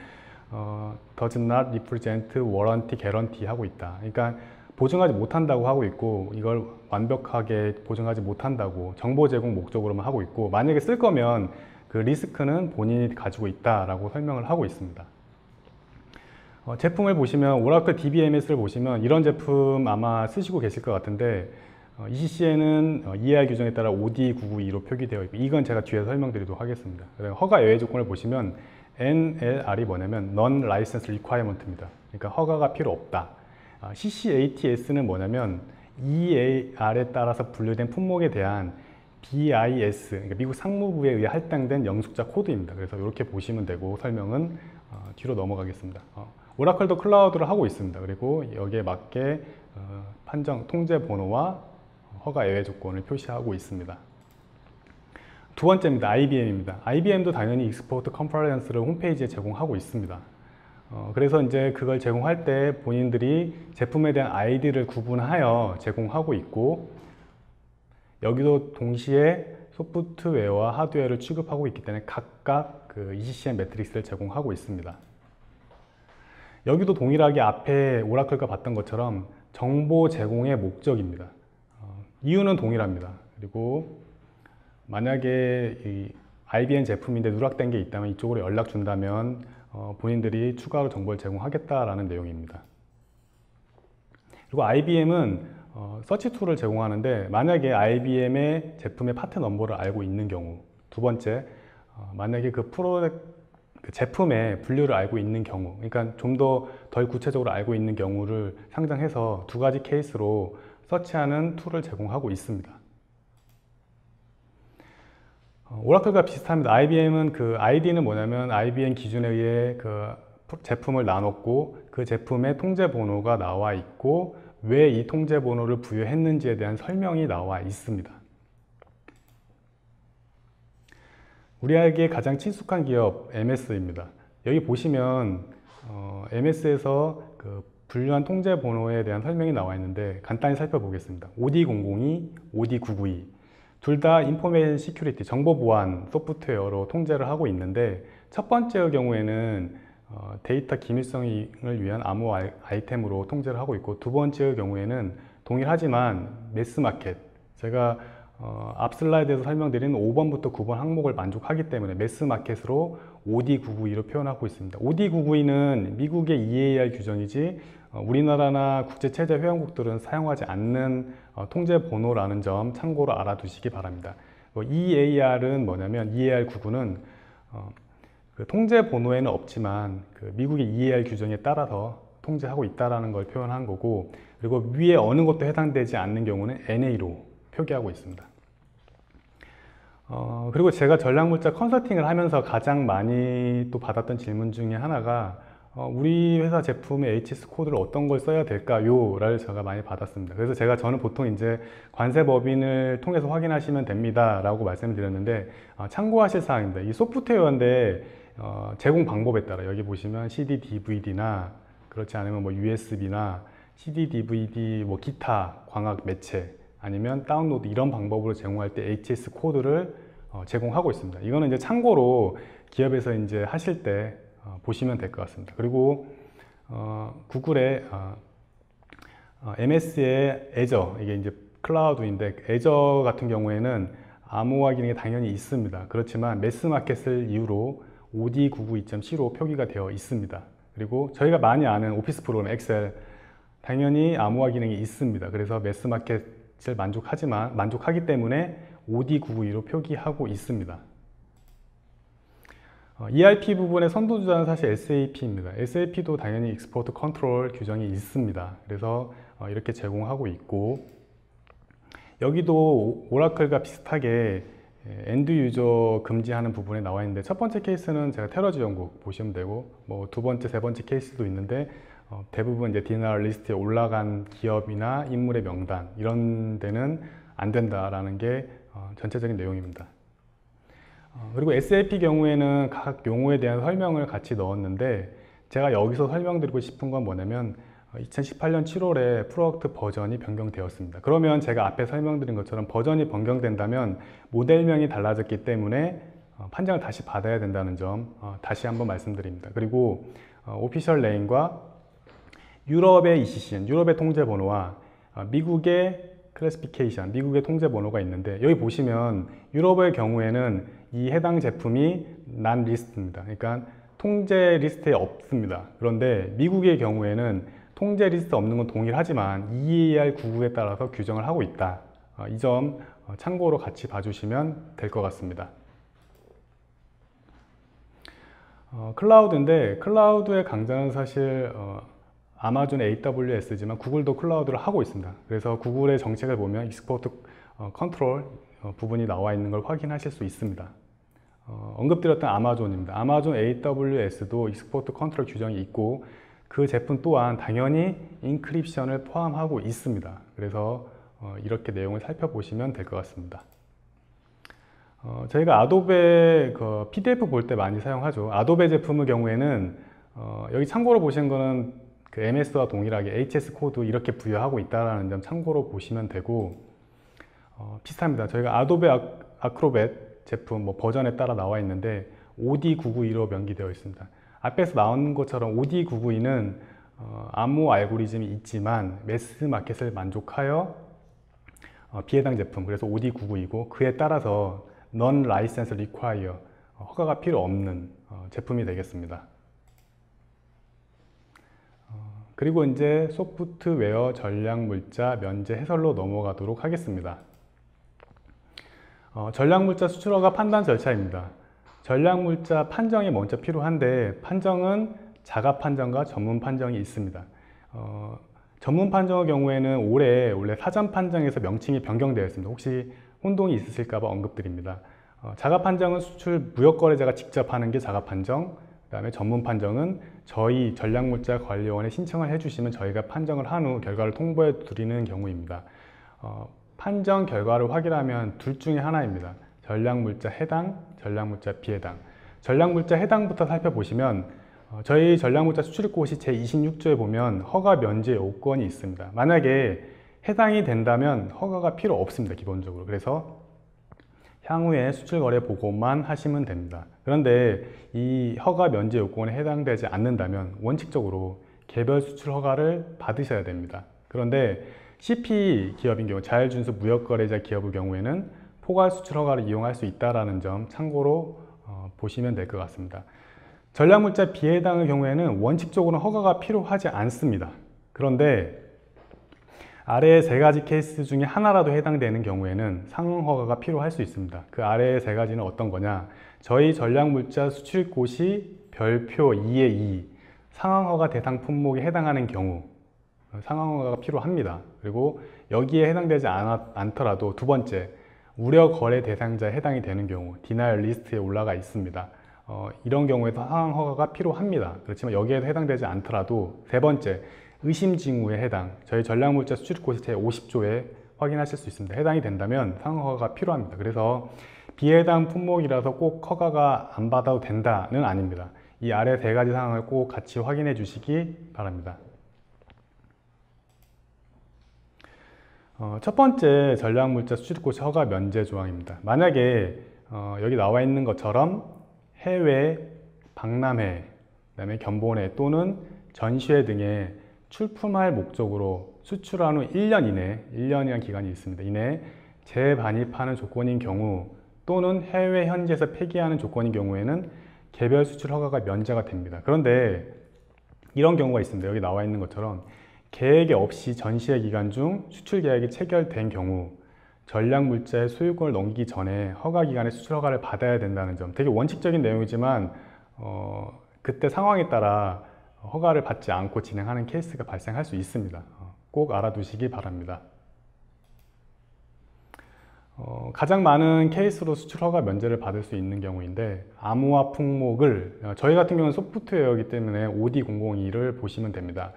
does not represent warranty, guarantee 하고 있다. 그러니까 보증하지 못한다고 하고 있고, 이걸 완벽하게 보증하지 못한다고 정보 제공 목적으로만 하고 있고, 만약에 쓸 거면 그 리스크는 본인이 가지고 있다라고 설명을 하고 있습니다. 제품을 보시면 오라클 DBMS를 보시면 이런 제품 아마 쓰시고 계실 것 같은데 ECCN은 EAR 규정에 따라 OD992로 표기되어 있고, 이건 제가 뒤에서 설명드리도록 하겠습니다. 허가 예외 조건을 보시면 NLR이 뭐냐면 Non-License Requirement입니다. 그러니까 허가가 필요 없다. CCATS는 뭐냐면 EAR에 따라서 분류된 품목에 대한 BIS, 그러니까 미국 상무부에 의해 할당된 영숙자 코드입니다. 그래서 이렇게 보시면 되고, 설명은 뒤로 넘어가겠습니다. 오라클도 클라우드를 하고 있습니다. 그리고 여기에 맞게 판정 통제 번호와 허가 예외 조건을 표시하고 있습니다. 두 번째입니다. IBM입니다. IBM도 당연히 익스포트 컴플라이언스를 홈페이지에 제공하고 있습니다. 그래서 이제 그걸 제공할 때 본인들이 제품에 대한 아이디를 구분하여 제공하고 있고, 여기도 동시에 소프트웨어와 하드웨어를 취급하고 있기 때문에 각각 그 ECCN 매트릭스를 제공하고 있습니다. 여기도 동일하게 앞에 오라클과 봤던 것처럼 정보 제공의 목적입니다. 이유는 동일합니다. 그리고 만약에 이 IBM 제품인데 누락된 게 있다면 이쪽으로 연락 준다면 본인들이 추가로 정보를 제공하겠다라는 내용입니다. 그리고 IBM은 서치 툴을 제공하는데 만약에 IBM의 제품의 파트 넘버를 알고 있는 경우, 두 번째 만약에 그 제품의 분류를 알고 있는 경우, 그러니까 좀 더 덜 구체적으로 알고 있는 경우를 상정해서 두 가지 케이스로 서치하는 툴을 제공하고 있습니다. 오라클과 비슷합니다. IBM은 그 ID는 뭐냐면 IBM 기준에 의해 그 제품을 나눴고 그 제품의 통제 번호가 나와 있고 왜 이 통제 번호를 부여했는지에 대한 설명이 나와 있습니다. 우리에게 가장 친숙한 기업 MS입니다. 여기 보시면 MS에서 그 분류한 통제 번호에 대한 설명이 나와 있는데 간단히 살펴보겠습니다. OD002, OD992 둘 다 인포메이션 시큐리티, 정보 보안 소프트웨어로 통제를 하고 있는데 첫 번째의 경우에는 데이터 기밀성을 위한 암호 아이템으로 통제를 하고 있고 두 번째의 경우에는 동일하지만 매스마켓, 제가 앞 슬라이드에서 설명드린 5번부터 9번 항목을 만족하기 때문에 매스마켓으로 OD992로 표현하고 있습니다. OD992는 미국의 EAR 규정이지 우리나라나 국제체제 회원국들은 사용하지 않는 통제 번호라는 점 참고로 알아두시기 바랍니다. EAR은 뭐냐면 EAR99는 그 통제 번호에는 없지만 그 미국의 EAR 규정에 따라서 통제하고 있다는 걸 표현한 거고, 그리고 위에 어느 것도 해당되지 않는 경우는 NA로 표기하고 있습니다. 그리고 제가 전략물자 컨설팅을 하면서 가장 많이 또 받았던 질문 중에 하나가 우리 회사 제품의 HS 코드를 어떤 걸 써야 될까요? 를 제가 많이 받았습니다. 그래서 저는 보통 이제 관세법인을 통해서 확인하시면 됩니다 라고 말씀을 드렸는데 참고하실 사항입니다. 이 소프트웨어인데 제공 방법에 따라 여기 보시면 CD, DVD나 그렇지 않으면 뭐 USB나 CD, DVD, 뭐 기타 광학 매체 아니면 다운로드 이런 방법으로 제공할 때 HS 코드를 제공하고 있습니다. 이거는 이제 참고로 기업에서 이제 하실 때 보시면 될 것 같습니다. 그리고 구글의 MS의 애저, 이게 이제 클라우드인데 애저 같은 경우에는 암호화 기능이 당연히 있습니다. 그렇지만 매스마켓을 이유로 OD992.C로 표기가 되어 있습니다. 그리고 저희가 많이 아는 오피스 프로그램 엑셀 당연히 암호화 기능이 있습니다. 그래서 매스마켓을 만족하기 때문에 OD992로 표기하고 있습니다. ERP 부분의 선두주자는 사실 SAP입니다. SAP도 당연히 익스포트 컨트롤 규정이 있습니다. 그래서 이렇게 제공하고 있고, 여기도 오라클과 비슷하게 엔드 유저 금지하는 부분에 나와 있는데 첫 번째 케이스는 제가 테러 지원국 보시면 되고 뭐 두 번째, 세 번째 케이스도 있는데 대부분 이제 디너 리스트에 올라간 기업이나 인물의 명단 이런 데는 안 된다라는 게 전체적인 내용입니다. 그리고 SAP 경우에는 각 용어에 대한 설명을 같이 넣었는데 제가 여기서 설명드리고 싶은 건 뭐냐면 2018년 7월에 프로덕트 버전이 변경되었습니다. 그러면 제가 앞에 설명드린 것처럼 버전이 변경된다면 모델명이 달라졌기 때문에 판정을 다시 받아야 된다는 점 다시 한번 말씀드립니다. 그리고 오피셜 네임과 유럽의 ECCN, 유럽의 통제 번호와 미국의 클래시피케이션, 미국의 통제 번호가 있는데 여기 보시면 유럽의 경우에는 이 해당 제품이 난 리스트입니다. 그러니까 통제 리스트에 없습니다. 그런데 미국의 경우에는 통제 리스트 없는 건 동일하지만 EAR99에 따라서 규정을 하고 있다. 이 점 참고로 같이 봐주시면 될 것 같습니다. 클라우드인데 클라우드의 강자는 사실 아마존 AWS지만 구글도 클라우드를 하고 있습니다. 그래서 구글의 정책을 보면 익스포트 컨트롤 부분이 나와 있는 걸 확인하실 수 있습니다. 언급드렸던 아마존입니다. 아마존 AWS도 익스포트 컨트롤 규정이 있고 그 제품 또한 당연히 인크립션을 포함하고 있습니다. 그래서 이렇게 내용을 살펴보시면 될 것 같습니다. 저희가 아도베 PDF 볼 때 많이 사용하죠. 아도베 제품의 경우에는 여기 참고로 보시는 거는 그 MS와 동일하게 HS 코드 이렇게 부여하고 있다는 점 참고로 보시면 되고 비슷합니다. 저희가 아도베 아크로벳 제품 버전에 따라 나와 있는데 OD992로 명기되어 있습니다. 앞에서 나온 것처럼 OD992는 암호 알고리즘이 있지만 매스 마켓을 만족하여 비해당 제품, 그래서 OD992이고 그에 따라서 Non-License Require, 허가가 필요 없는 제품이 되겠습니다. 그리고 이제 소프트웨어 전략물자 면제 해설로 넘어가도록 하겠습니다. 전략물자 수출허가 판단 절차입니다. 전략물자 판정이 먼저 필요한데 판정은 자가 판정과 전문 판정이 있습니다. 전문 판정의 경우에는 원래 사전 판정에서 명칭이 변경되어 있습니다. 혹시 혼동이 있으실까 봐 언급드립니다. 자가 판정은 수출 무역거래자가 직접 하는 게 자가 판정, 그 다음에 전문 판정은 저희 전략물자관리원에 신청을 해주시면 저희가 판정을 한 후 결과를 통보해 드리는 경우입니다. 판정 결과를 확인하면 둘 중에 하나입니다. 전략물자 해당, 전략물자 비해당. 전략물자 해당부터 살펴보시면 저희 전략물자 수출입고시 제26조에 보면 허가 면제 요건이 있습니다. 만약에 해당이 된다면 허가가 필요 없습니다. 기본적으로. 그래서 향후에 수출거래 보고만 하시면 됩니다. 그런데 이 허가 면제 요건에 해당되지 않는다면 원칙적으로 개별 수출 허가를 받으셔야 됩니다. 그런데 CP 기업인 경우, 자율준수 무역거래자 기업의 경우에는 포괄 수출 허가를 이용할 수 있다는 점 참고로 보시면 될 것 같습니다. 전략물자 비해당의 경우에는 원칙적으로 허가가 필요하지 않습니다. 그런데 아래의 세 가지 케이스 중에 하나라도 해당되는 경우에는 상응 허가가 필요할 수 있습니다. 그 아래의 세 가지는 어떤 거냐? 저희 전략물자 수출고시 별표 2의 2 상응 허가 대상 품목에 해당하는 경우 상응 허가가 필요합니다. 그리고 여기에 해당되지 않더라도 두 번째, 우려 거래 대상자에 해당이 되는 경우 디나이얼 리스트에 올라가 있습니다. 이런 경우에도 상응 허가가 필요합니다. 그렇지만 여기에도 해당되지 않더라도 세 번째, 의심 징후에 해당, 저희 전략물자 수출고시 제50조에 확인하실 수 있습니다. 해당이 된다면 상응 허가가 필요합니다. 그래서 비해당 품목이라서 꼭 허가가 안 받아도 된다는 아닙니다. 이 아래 세 가지 상황을 꼭 같이 확인해 주시기 바랍니다. 첫 번째 전략물자 수출고시 허가 면제 조항입니다. 만약에 여기 나와 있는 것처럼 해외, 박람회, 그다음에 견본회 또는 전시회 등에 출품할 목적으로 수출한 후 1년 이내, 1년이라는 기간이 있습니다. 이내 재반입하는 조건인 경우 또는 해외 현지에서 폐기하는 조건인 경우에는 개별 수출 허가가 면제가 됩니다. 그런데 이런 경우가 있습니다. 여기 나와 있는 것처럼 계획이 없이 전시회 기간 중 수출 계약이 체결된 경우 전략물자의 소유권을 넘기기 전에 허가 기간에 수출 허가를 받아야 된다는 점, 되게 원칙적인 내용이지만 그때 상황에 따라 허가를 받지 않고 진행하는 케이스가 발생할 수 있습니다. 꼭 알아두시기 바랍니다. 가장 많은 케이스로 수출 허가 면제를 받을 수 있는 경우인데 암호화 품목을 저희 같은 경우는 소프트웨어이기 때문에 OD002를 보시면 됩니다.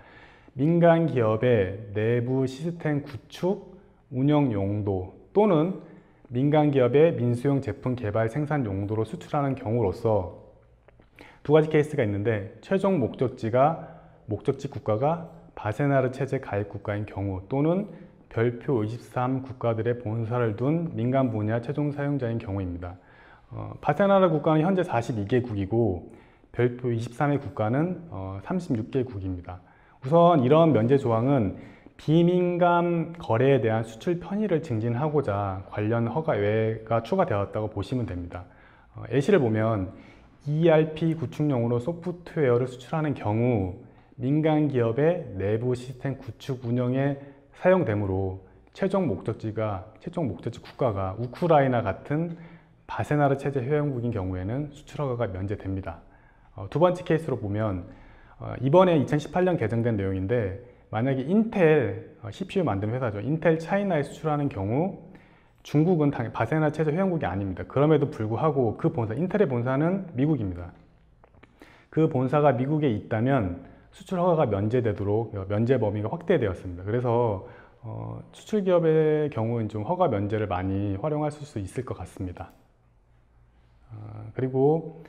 민간 기업의 내부 시스템 구축, 운영 용도 또는 민간 기업의 민수용 제품 개발 생산 용도로 수출하는 경우로서 두 가지 케이스가 있는데 최종 목적지 국가가 바세나르 체제 가입 국가인 경우 또는 별표 23 국가들의 본사를 둔 민간 분야 최종 사용자인 경우입니다. 바세나르 국가는 현재 42개국이고 별표 23의 국가는 36개국입니다. 우선 이런 면제 조항은 비민간 거래에 대한 수출 편의를 증진하고자 관련 허가가 추가되었다고 보시면 됩니다. 예시를 보면 ERP 구축용으로 소프트웨어를 수출하는 경우 민간 기업의 내부 시스템 구축 운영에 사용되므로 최종 목적지 국가가 우크라이나 같은 바세나르 체제 회원국인 경우에는 수출 허가가 면제됩니다. 두 번째 케이스로 보면 이번에 2018년 개정된 내용인데 만약에 인텔 CPU 만드는 회사죠. 인텔 차이나에 수출하는 경우 중국은 바세나르 체제 회원국이 아닙니다. 그럼에도 불구하고 그 본사, 인텔의 본사는 미국입니다. 그 본사가 미국에 있다면 수출 허가가 면제되도록 면제 범위가 확대되었습니다. 그래서 수출 기업의 경우는 좀 허가 면제를 많이 활용하실 수 있을 것 같습니다. 그리고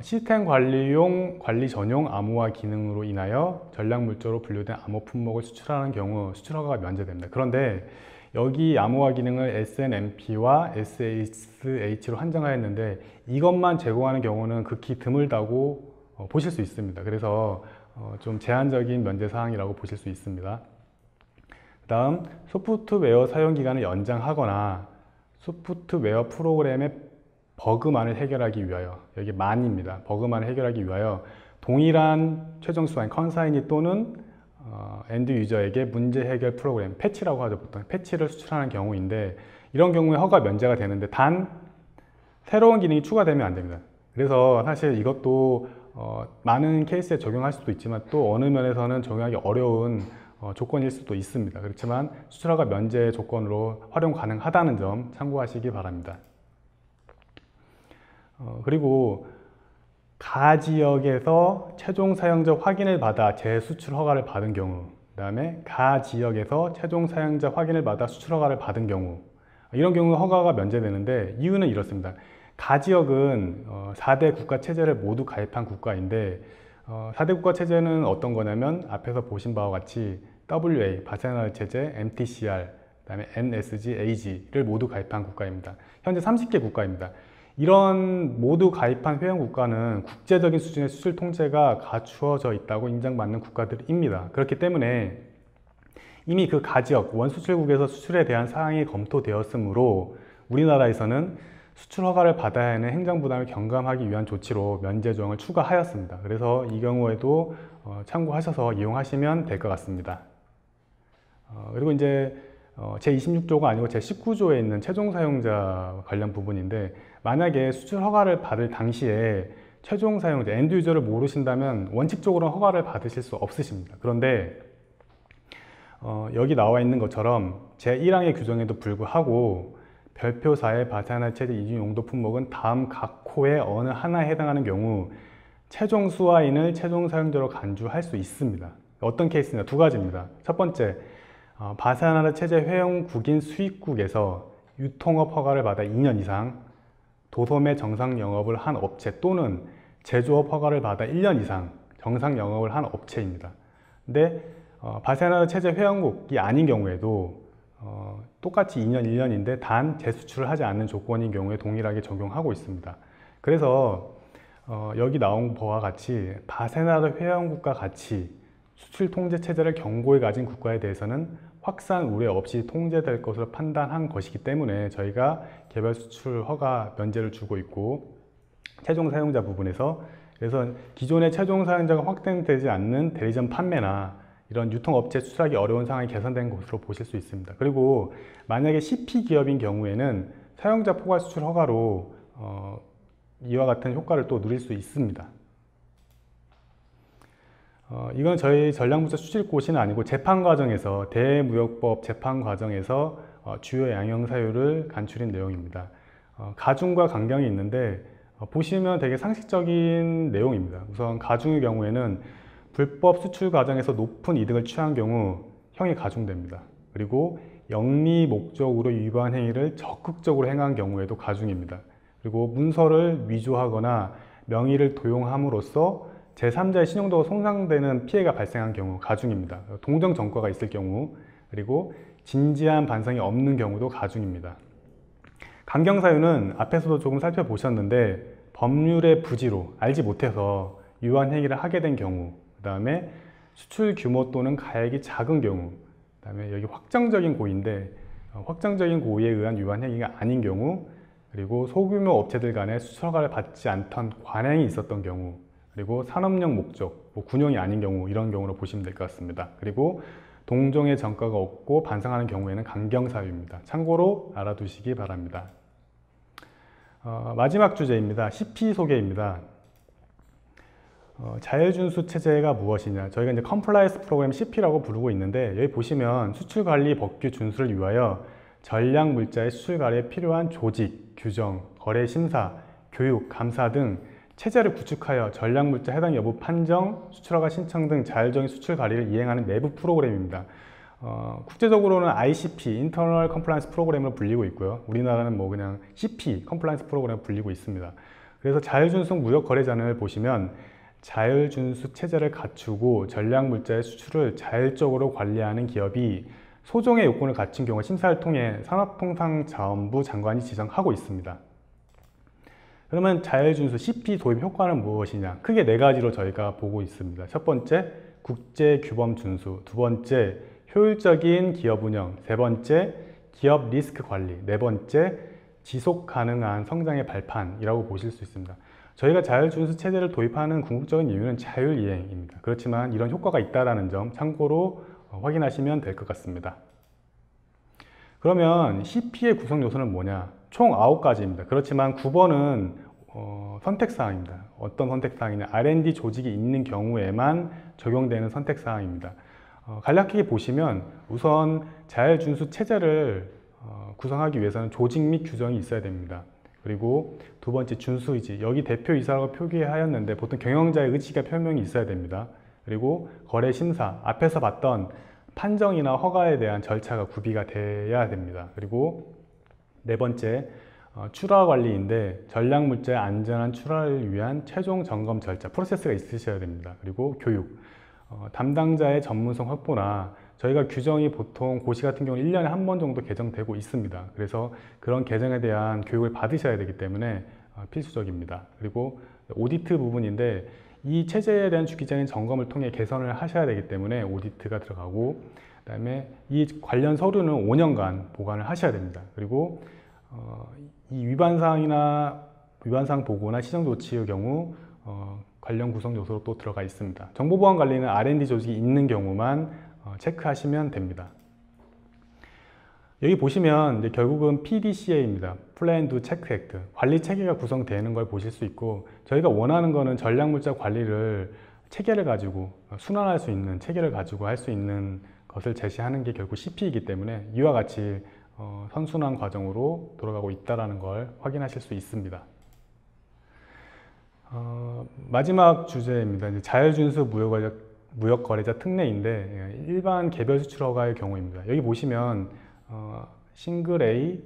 시스템 관리용 관리 전용 암호화 기능으로 인하여 전략물자로 분류된 암호 품목을 수출하는 경우 수출 허가가 면제됩니다. 그런데 여기 암호화 기능을 SNMP와 SSH로 한정하였는데 이것만 제공하는 경우는 극히 드물다고 보실 수 있습니다. 그래서 좀 제한적인 면제 사항이라고 보실 수 있습니다. 그 다음 소프트웨어 사용 기간을 연장하거나 소프트웨어 프로그램의 버그만을 해결하기 위하여, 여기 만입니다. 버그만을 해결하기 위하여 동일한 최종 수완 컨사이니 또는 엔드 유저에게 문제 해결 프로그램, 패치라고 하죠. 보통 패치를 수출하는 경우인데, 이런 경우에 허가 면제가 되는데 단 새로운 기능이 추가되면 안 됩니다. 그래서 사실 이것도 많은 케이스에 적용할 수도 있지만 또 어느 면에서는 적용하기 어려운 조건일 수도 있습니다. 그렇지만 수출 허가 면제 조건으로 활용 가능하다는 점 참고하시기 바랍니다. 그리고 가지역에서 최종 사용자 확인을 받아 재수출 허가를 받은 경우, 그 다음에 가지역에서 최종 사용자 확인을 받아 수출 허가를 받은 경우, 이런 경우 허가가 면제되는데 이유는 이렇습니다. 가지역은 4대 국가체제를 모두 가입한 국가인데 4대 국가체제는 어떤 거냐면 앞에서 보신 바와 같이 WA, 바세나르 체제, MTCR, 그 다음에 NSG, AG를 모두 가입한 국가입니다. 현재 30개 국가입니다. 이런 모두 가입한 회원 국가는 국제적인 수준의 수출 통제가 갖추어져 있다고 인정받는 국가들입니다. 그렇기 때문에 이미 그 가지역, 원수출국에서 수출에 대한 사항이 검토되었으므로 우리나라에서는 수출 허가를 받아야 하는 행정부담을 경감하기 위한 조치로 면제 조항을 추가하였습니다. 그래서 이 경우에도 참고하셔서 이용하시면 될 것 같습니다. 그리고 이제 제26조가 아니고 제19조에 있는 최종 사용자 관련 부분인데, 만약에 수출 허가를 받을 당시에 최종 사용자, 엔드 유저를 모르신다면 원칙적으로는 허가를 받으실 수 없으십니다. 그런데 여기 나와 있는 것처럼 제1항의 규정에도 불구하고 별표사의 바세나르 체제 이중 용도 품목은 다음 각 호의 어느 하나에 해당하는 경우 최종 수화인을 최종 사용자로 간주할 수 있습니다. 어떤 케이스냐? 두 가지입니다. 첫 번째, 바세나르 체제 회원국인 수입국에서 유통업 허가를 받아 2년 이상 도소매 정상 영업을 한 업체 또는 제조업 허가를 받아 1년 이상 정상 영업을 한 업체입니다. 근데 바세나르 체제 회원국이 아닌 경우에도 똑같이 2년, 1년인데 단 재수출을 하지 않는 조건인 경우에 동일하게 적용하고 있습니다. 그래서 여기 나온 바와 같이 바세나르 회원국과 같이 수출 통제 체제를 경고에 가진 국가에 대해서는 확산 우려 없이 통제될 것으로 판단한 것이기 때문에 저희가 개별 수출 허가 면제를 주고 있고, 최종 사용자 부분에서 그래서 기존의 최종 사용자가 확定되지 않는 대리점 판매나 이런 유통업체 수출하기 어려운 상황이 개선된 것으로 보실 수 있습니다. 그리고 만약에 CP 기업인 경우에는 사용자 포괄 수출 허가로 이와 같은 효과를 또 누릴 수 있습니다. 이건 저희 전략물자 수출고시는 아니고 재판 과정에서 대무역법 재판 과정에서 주요 양형사유를 간추린 내용입니다. 가중과 강경이 있는데 보시면 되게 상식적인 내용입니다. 우선 가중의 경우에는 불법 수출 과정에서 높은 이득을 취한 경우 형이 가중됩니다. 그리고 영리 목적으로 위반 행위를 적극적으로 행한 경우에도 가중입니다. 그리고 문서를 위조하거나 명의를 도용함으로써 제3자의 신용도가 손상되는 피해가 발생한 경우 가중입니다. 동정 전과가 있을 경우, 그리고 진지한 반성이 없는 경우도 가중입니다. 강경 사유는 앞에서도 조금 살펴보셨는데 법률의 부지로 알지 못해서 위반 행위를 하게 된 경우, 그 다음에 수출 규모 또는 가액이 작은 경우, 그 다음에 여기 확정적인 고의인데 확정적인 고의에 의한 위반 행위가 아닌 경우, 그리고 소규모 업체들 간에 수출 허가를 받지 않던 관행이 있었던 경우, 그리고 산업용 목적, 군용이 아닌 경우, 이런 경우로 보시면 될 것 같습니다. 그리고 동종의 전과가 없고 반성하는 경우에는 강경사유입니다. 참고로 알아두시기 바랍니다. 마지막 주제입니다. CP 소개입니다. 자율준수 체제가 무엇이냐? 저희가 이제 컴플라이언스 프로그램 CP라고 부르고 있는데, 여기 보시면 수출관리 법규 준수를 위하여 전략물자의 수출관리에 필요한 조직, 규정, 거래 심사, 교육, 감사 등 체제를 구축하여 전략물자 해당 여부 판정, 수출허가 신청 등 자율적인 수출 관리를 이행하는 내부 프로그램입니다. 국제적으로는 ICP, Internal Compliance 프로그램으로 불리고 있고요. 우리나라는 뭐 그냥 CP, Compliance 프로그램으로 불리고 있습니다. 그래서 자율준수 무역 거래잔을 보시면 자율준수 체제를 갖추고 전략물자의 수출을 자율적으로 관리하는 기업이 소정의 요건을 갖춘 경우 심사를 통해 산업통상자원부 장관이 지정하고 있습니다. 그러면 자율준수 CP 도입 효과는 무엇이냐? 크게 네 가지로 저희가 보고 있습니다. 첫 번째, 국제 규범 준수. 두 번째, 효율적인 기업 운영. 세 번째, 기업 리스크 관리. 네 번째, 지속 가능한 성장의 발판이라고 보실 수 있습니다. 저희가 자율준수 체제를 도입하는 궁극적인 이유는 자율이행입니다. 그렇지만 이런 효과가 있다는 점 참고로 확인하시면 될 것 같습니다. 그러면 CP의 구성 요소는 뭐냐? 총 9가지입니다. 그렇지만 9번은 선택사항입니다. 어떤 선택사항이냐? R&D 조직이 있는 경우에만 적용되는 선택사항입니다. 간략하게 보시면 우선 자율준수 체제를 구성하기 위해서는 조직 및 규정이 있어야 됩니다. 그리고 두 번째 준수의지, 여기 대표이사라고 표기하였는데 보통 경영자의 의지가 표명이 있어야 됩니다. 그리고 거래심사, 앞에서 봤던 판정이나 허가에 대한 절차가 구비가 돼야 됩니다. 그리고 네 번째, 출하 관리인데 전략물자의 안전한 출하를 위한 최종 점검 절차, 프로세스가 있으셔야 됩니다. 그리고 교육, 담당자의 전문성 확보나 저희가 규정이 보통 고시 같은 경우는 1년에 한 번 정도 개정되고 있습니다. 그래서 그런 개정에 대한 교육을 받으셔야 되기 때문에 필수적입니다. 그리고 오디트 부분인데 이 체제에 대한 주기적인 점검을 통해 개선을 하셔야 되기 때문에 오디트가 들어가고, 그 다음에 이 관련 서류는 5년간 보관을 하셔야 됩니다. 그리고 이 위반사항 보고나 시정조치의 경우 관련 구성 요소로 또 들어가 있습니다. 정보보안 관리는 R&D 조직이 있는 경우만 체크하시면 됩니다. 여기 보시면 이제 결국은 PDCA입니다. Plan, Do, Check, Act. 관리 체계가 구성되는 걸 보실 수 있고, 저희가 원하는 거는 전략물자 관리를 체계를 가지고 순환할 수 있는 체계를 가지고 할 수 있는 것을 제시하는 게 결국 CP이기 때문에 이와 같이 선순환 과정으로 돌아가고 있다는 걸 확인하실 수 있습니다. 마지막 주제입니다. 이제 자율준수 무역거래자 특례인데 일반 개별 수출 허가의 경우입니다. 여기 보시면 싱글 A,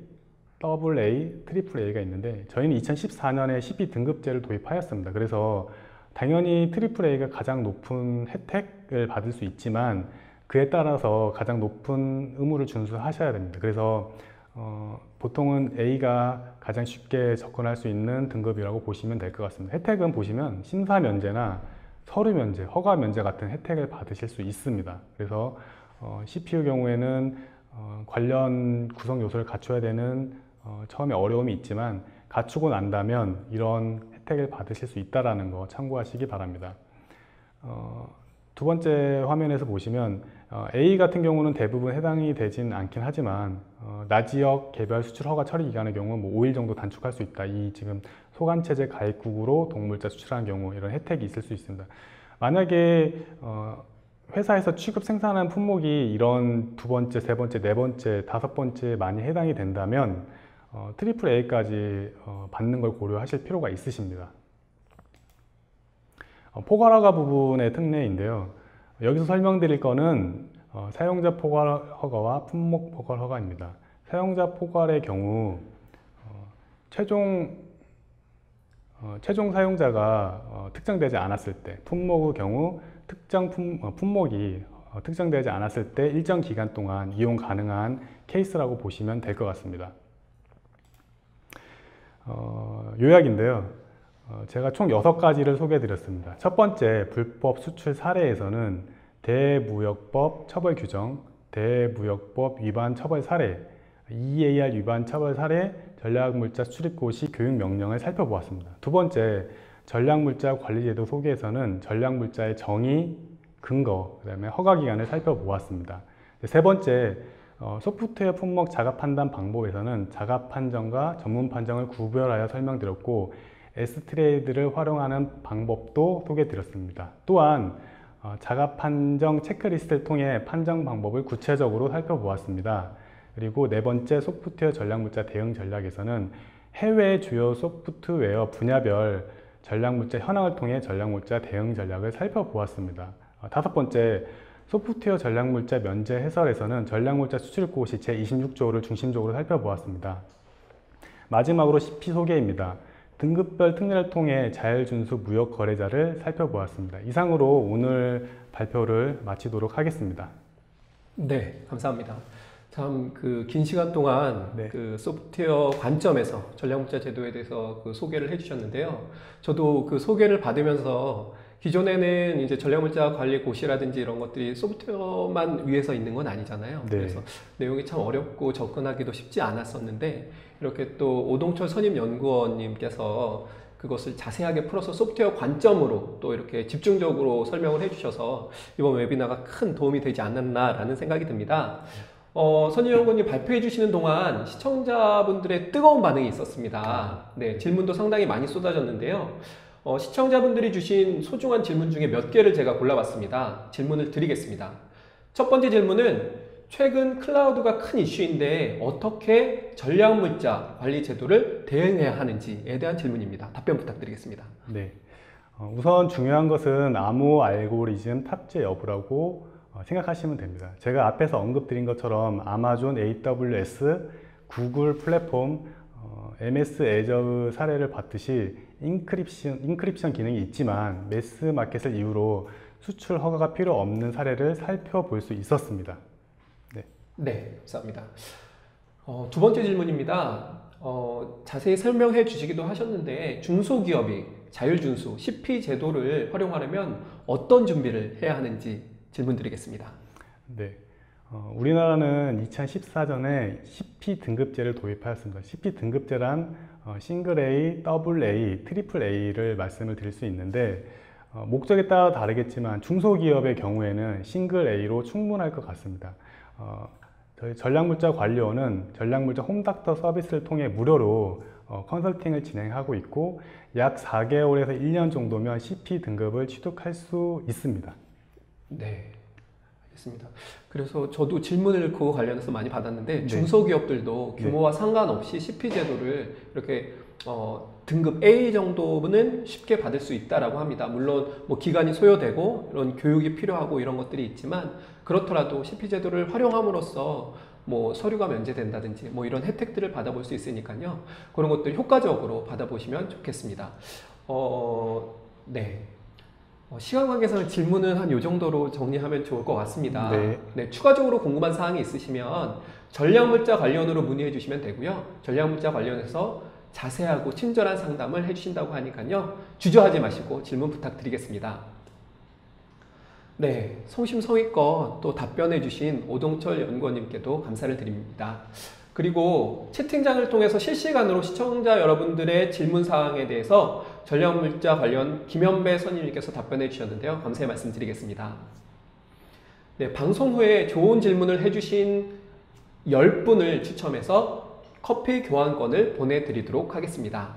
더블 A, 트리플 A가 있는데 저희는 2014년에 CP 등급제를 도입하였습니다. 그래서 당연히 트리플 A가 가장 높은 혜택을 받을 수 있지만 그에 따라서 가장 높은 의무를 준수하셔야 됩니다. 그래서 보통은 A가 가장 쉽게 접근할 수 있는 등급이라고 보시면 될 것 같습니다. 혜택은 보시면 심사 면제나 서류 면제, 허가 면제 같은 혜택을 받으실 수 있습니다. 그래서 CP의 경우에는 관련 구성 요소를 갖춰야 되는 처음에 어려움이 있지만 갖추고 난다면 이런 혜택을 받으실 수 있다는 거 참고하시기 바랍니다. 두 번째 화면에서 보시면 A 같은 경우는 대부분 해당이 되진 않긴 하지만 나지역 개별 수출 허가 처리 기간의 경우 뭐 5일 정도 단축할 수 있다. 이 지금 소관체제 가입국으로 동물자 수출하는 경우 이런 혜택이 있을 수 있습니다. 만약에 회사에서 취급 생산한 품목이 이런 두 번째, 세 번째, 네 번째, 다섯 번째 많이 해당이 된다면 트리플 A까지 받는 걸 고려하실 필요가 있으십니다. 포괄허가 부분의 특례인데요. 여기서 설명드릴 거는 사용자 포괄 허가와 품목 포괄 허가입니다. 사용자 포괄의 경우 최종 사용자가 특정되지 않았을 때, 품목의 경우 특정 품목이 특정되지 않았을 때 일정 기간 동안 이용 가능한 케이스라고 보시면 될 것 같습니다. 요약인데요. 제가 총 6가지를 소개해 드렸습니다. 첫 번째, 불법 수출 사례에서는 대무역법 처벌 규정, 대무역법 위반 처벌 사례, EAR 위반 처벌 사례, 전략물자 수출입고 시 교육 명령을 살펴보았습니다. 두 번째, 전략물자 관리제도 소개에서는 전략물자의 정의, 근거, 그 다음에 허가 기간을 살펴보았습니다. 세 번째, 소프트웨어 품목 자가 판단 방법에서는 자가 판정과 전문 판정을 구별하여 설명드렸고 S트레이드를 활용하는 방법도 소개드렸습니다. 또한 자가 판정 체크리스트를 통해 판정 방법을 구체적으로 살펴보았습니다. 그리고 네 번째, 소프트웨어 전략물자 대응 전략에서는 해외 주요 소프트웨어 분야별 전략물자 현황을 통해 전략물자 대응 전략을 살펴보았습니다. 다섯 번째, 소프트웨어 전략물자 면제 해설에서는 전략물자 수출입고 시 제26조를 중심적으로 살펴보았습니다. 마지막으로 CP 소개입니다. 등급별 특례를 통해 자율준수 무역거래자를 살펴보았습니다. 이상으로 오늘 발표를 마치도록 하겠습니다. 네, 감사합니다. 참 그 긴 시간 동안 네. 그 소프트웨어 관점에서 전략물자 제도에 대해서 그 소개를 해주셨는데요. 저도 그 소개를 받으면서 기존에는 이제 전략물자 관리 고시라든지 이런 것들이 소프트웨어만 위에서 있는 건 아니잖아요. 네. 그래서 내용이 참 어렵고 접근하기도 쉽지 않았었는데 이렇게 또 오동철 선임연구원님께서 그것을 자세하게 풀어서 소프트웨어 관점으로 또 이렇게 집중적으로 설명을 해주셔서 이번 웨비나가 큰 도움이 되지 않았나라는 생각이 듭니다. 선임연구원님 발표해 주시는 동안 시청자분들의 뜨거운 반응이 있었습니다. 네, 질문도 상당히 많이 쏟아졌는데요. 시청자분들이 주신 소중한 질문 중에 몇 개를 제가 골라봤습니다. 질문을 드리겠습니다. 첫 번째 질문은 최근 클라우드가 큰 이슈인데 어떻게 전략물자 관리 제도를 대응해야 하는지에 대한 질문입니다. 답변 부탁드리겠습니다. 네. 우선 중요한 것은 암호 알고리즘 탑재 여부라고 생각하시면 됩니다. 제가 앞에서 언급드린 것처럼 아마존 AWS, 구글 플랫폼, MS 애저의 사례를 봤듯이 인크립션 기능이 있지만 매스 마켓을 이유로 수출 허가가 필요 없는 사례를 살펴볼 수 있었습니다. 네, 감사합니다. 두 번째 질문입니다. 자세히 설명해 주시기도 하셨는데 중소기업이 자율준수 CP 제도를 활용하려면 어떤 준비를 해야 하는지 질문 드리겠습니다. 네, 우리나라는 2014년에 CP 등급제를 도입하였습니다. CP 등급제란 싱글 A, 더블 A, 트리플 A를 말씀을 드릴 수 있는데 목적에 따라 다르겠지만 중소기업의 경우에는 싱글 A로 충분할 것 같습니다. 저희 전략물자 관리원은 전략물자 홈닥터 서비스를 통해 무료로 컨설팅을 진행하고 있고 약 4개월에서 1년 정도면 CP 등급을 취득할 수 있습니다. 네, 알겠습니다. 그래서 저도 질문을 그거 관련해서 많이 받았는데 네. 중소기업들도 규모와 상관없이 CP 제도를 이렇게 등급 A 정도는 쉽게 받을 수 있다라고 합니다. 물론 뭐 기간이 소요되고 이런 교육이 필요하고 이런 것들이 있지만 그렇더라도 CP 제도를 활용함으로써 뭐 서류가 면제된다든지 뭐 이런 혜택들을 받아볼 수 있으니까요. 그런 것들 효과적으로 받아보시면 좋겠습니다. 네. 시간 관계상 질문은 한 이 정도로 정리하면 좋을 것 같습니다. 네. 추가적으로 궁금한 사항이 있으시면 전략물자 관련으로 문의해 주시면 되고요. 전략물자 관련해서 자세하고 친절한 상담을 해주신다고 하니까요. 주저하지 마시고 질문 부탁드리겠습니다. 네, 성심성의껏 또 답변해 주신 오동철 연구원님께도 감사를 드립니다. 그리고 채팅장을 통해서 실시간으로 시청자 여러분들의 질문사항에 대해서 전략물자 관련 김현배 선임님께서 답변해 주셨는데요. 감사의 말씀 드리겠습니다. 네, 방송 후에 좋은 질문을 해주신 10분을 추첨해서 커피 교환권을 보내드리도록 하겠습니다.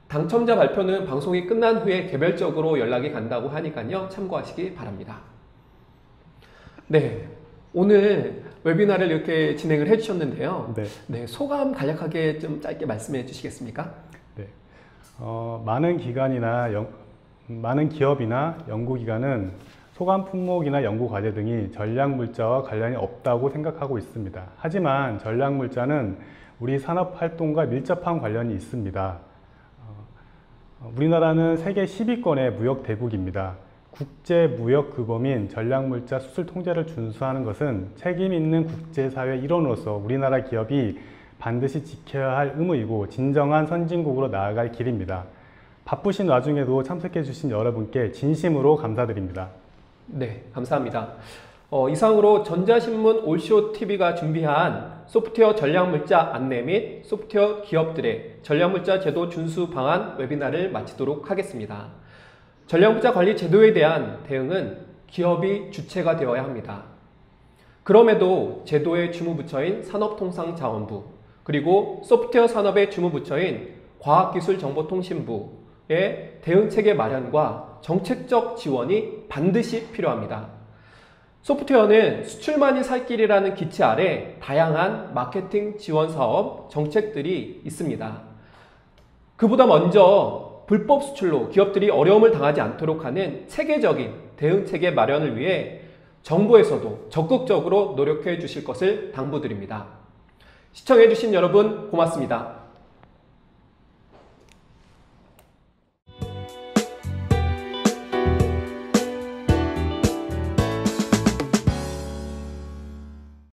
당첨자 발표는 방송이 끝난 후에 개별적으로 연락이 간다고 하니까요. 참고하시기 바랍니다. 네, 오늘 웨비나를 이렇게 진행을 해주셨는데요. 네, 소감 간략하게 좀 짧게 말씀해 주시겠습니까? 네, 많은 기업이나 연구기관은 소관 품목이나 연구과제 등이 전략물자와 관련이 없다고 생각하고 있습니다. 하지만 전략물자는 우리 산업활동과 밀접한 관련이 있습니다. 우리나라는 세계 10위권의 무역대국입니다. 국제무역규범인 전략물자 수출 통제를 준수하는 것은 책임있는 국제사회 일원으로서 우리나라 기업이 반드시 지켜야 할 의무이고 진정한 선진국으로 나아갈 길입니다. 바쁘신 와중에도 참석해 주신 여러분께 진심으로 감사드립니다. 네, 감사합니다. 이상으로 전자신문 올쇼TV가 준비한 소프트웨어 전략물자 안내 및 소프트웨어 기업들의 전략물자 제도 준수 방안 웨비나를 마치도록 하겠습니다. 전략물자 관리 제도에 대한 대응은 기업이 주체가 되어야 합니다. 그럼에도 제도의 주무부처인 산업통상자원부 그리고 소프트웨어 산업의 주무부처인 과학기술정보통신부의 대응체계 마련과 정책적 지원이 반드시 필요합니다. 소프트웨어는 수출만이 살 길이라는 기치 아래 다양한 마케팅 지원 사업 정책들이 있습니다. 그보다 먼저 불법 수출로 기업들이 어려움을 당하지 않도록 하는 체계적인 대응체계 마련을 위해 정부에서도 적극적으로 노력해 주실 것을 당부드립니다. 시청해 주신 여러분 고맙습니다.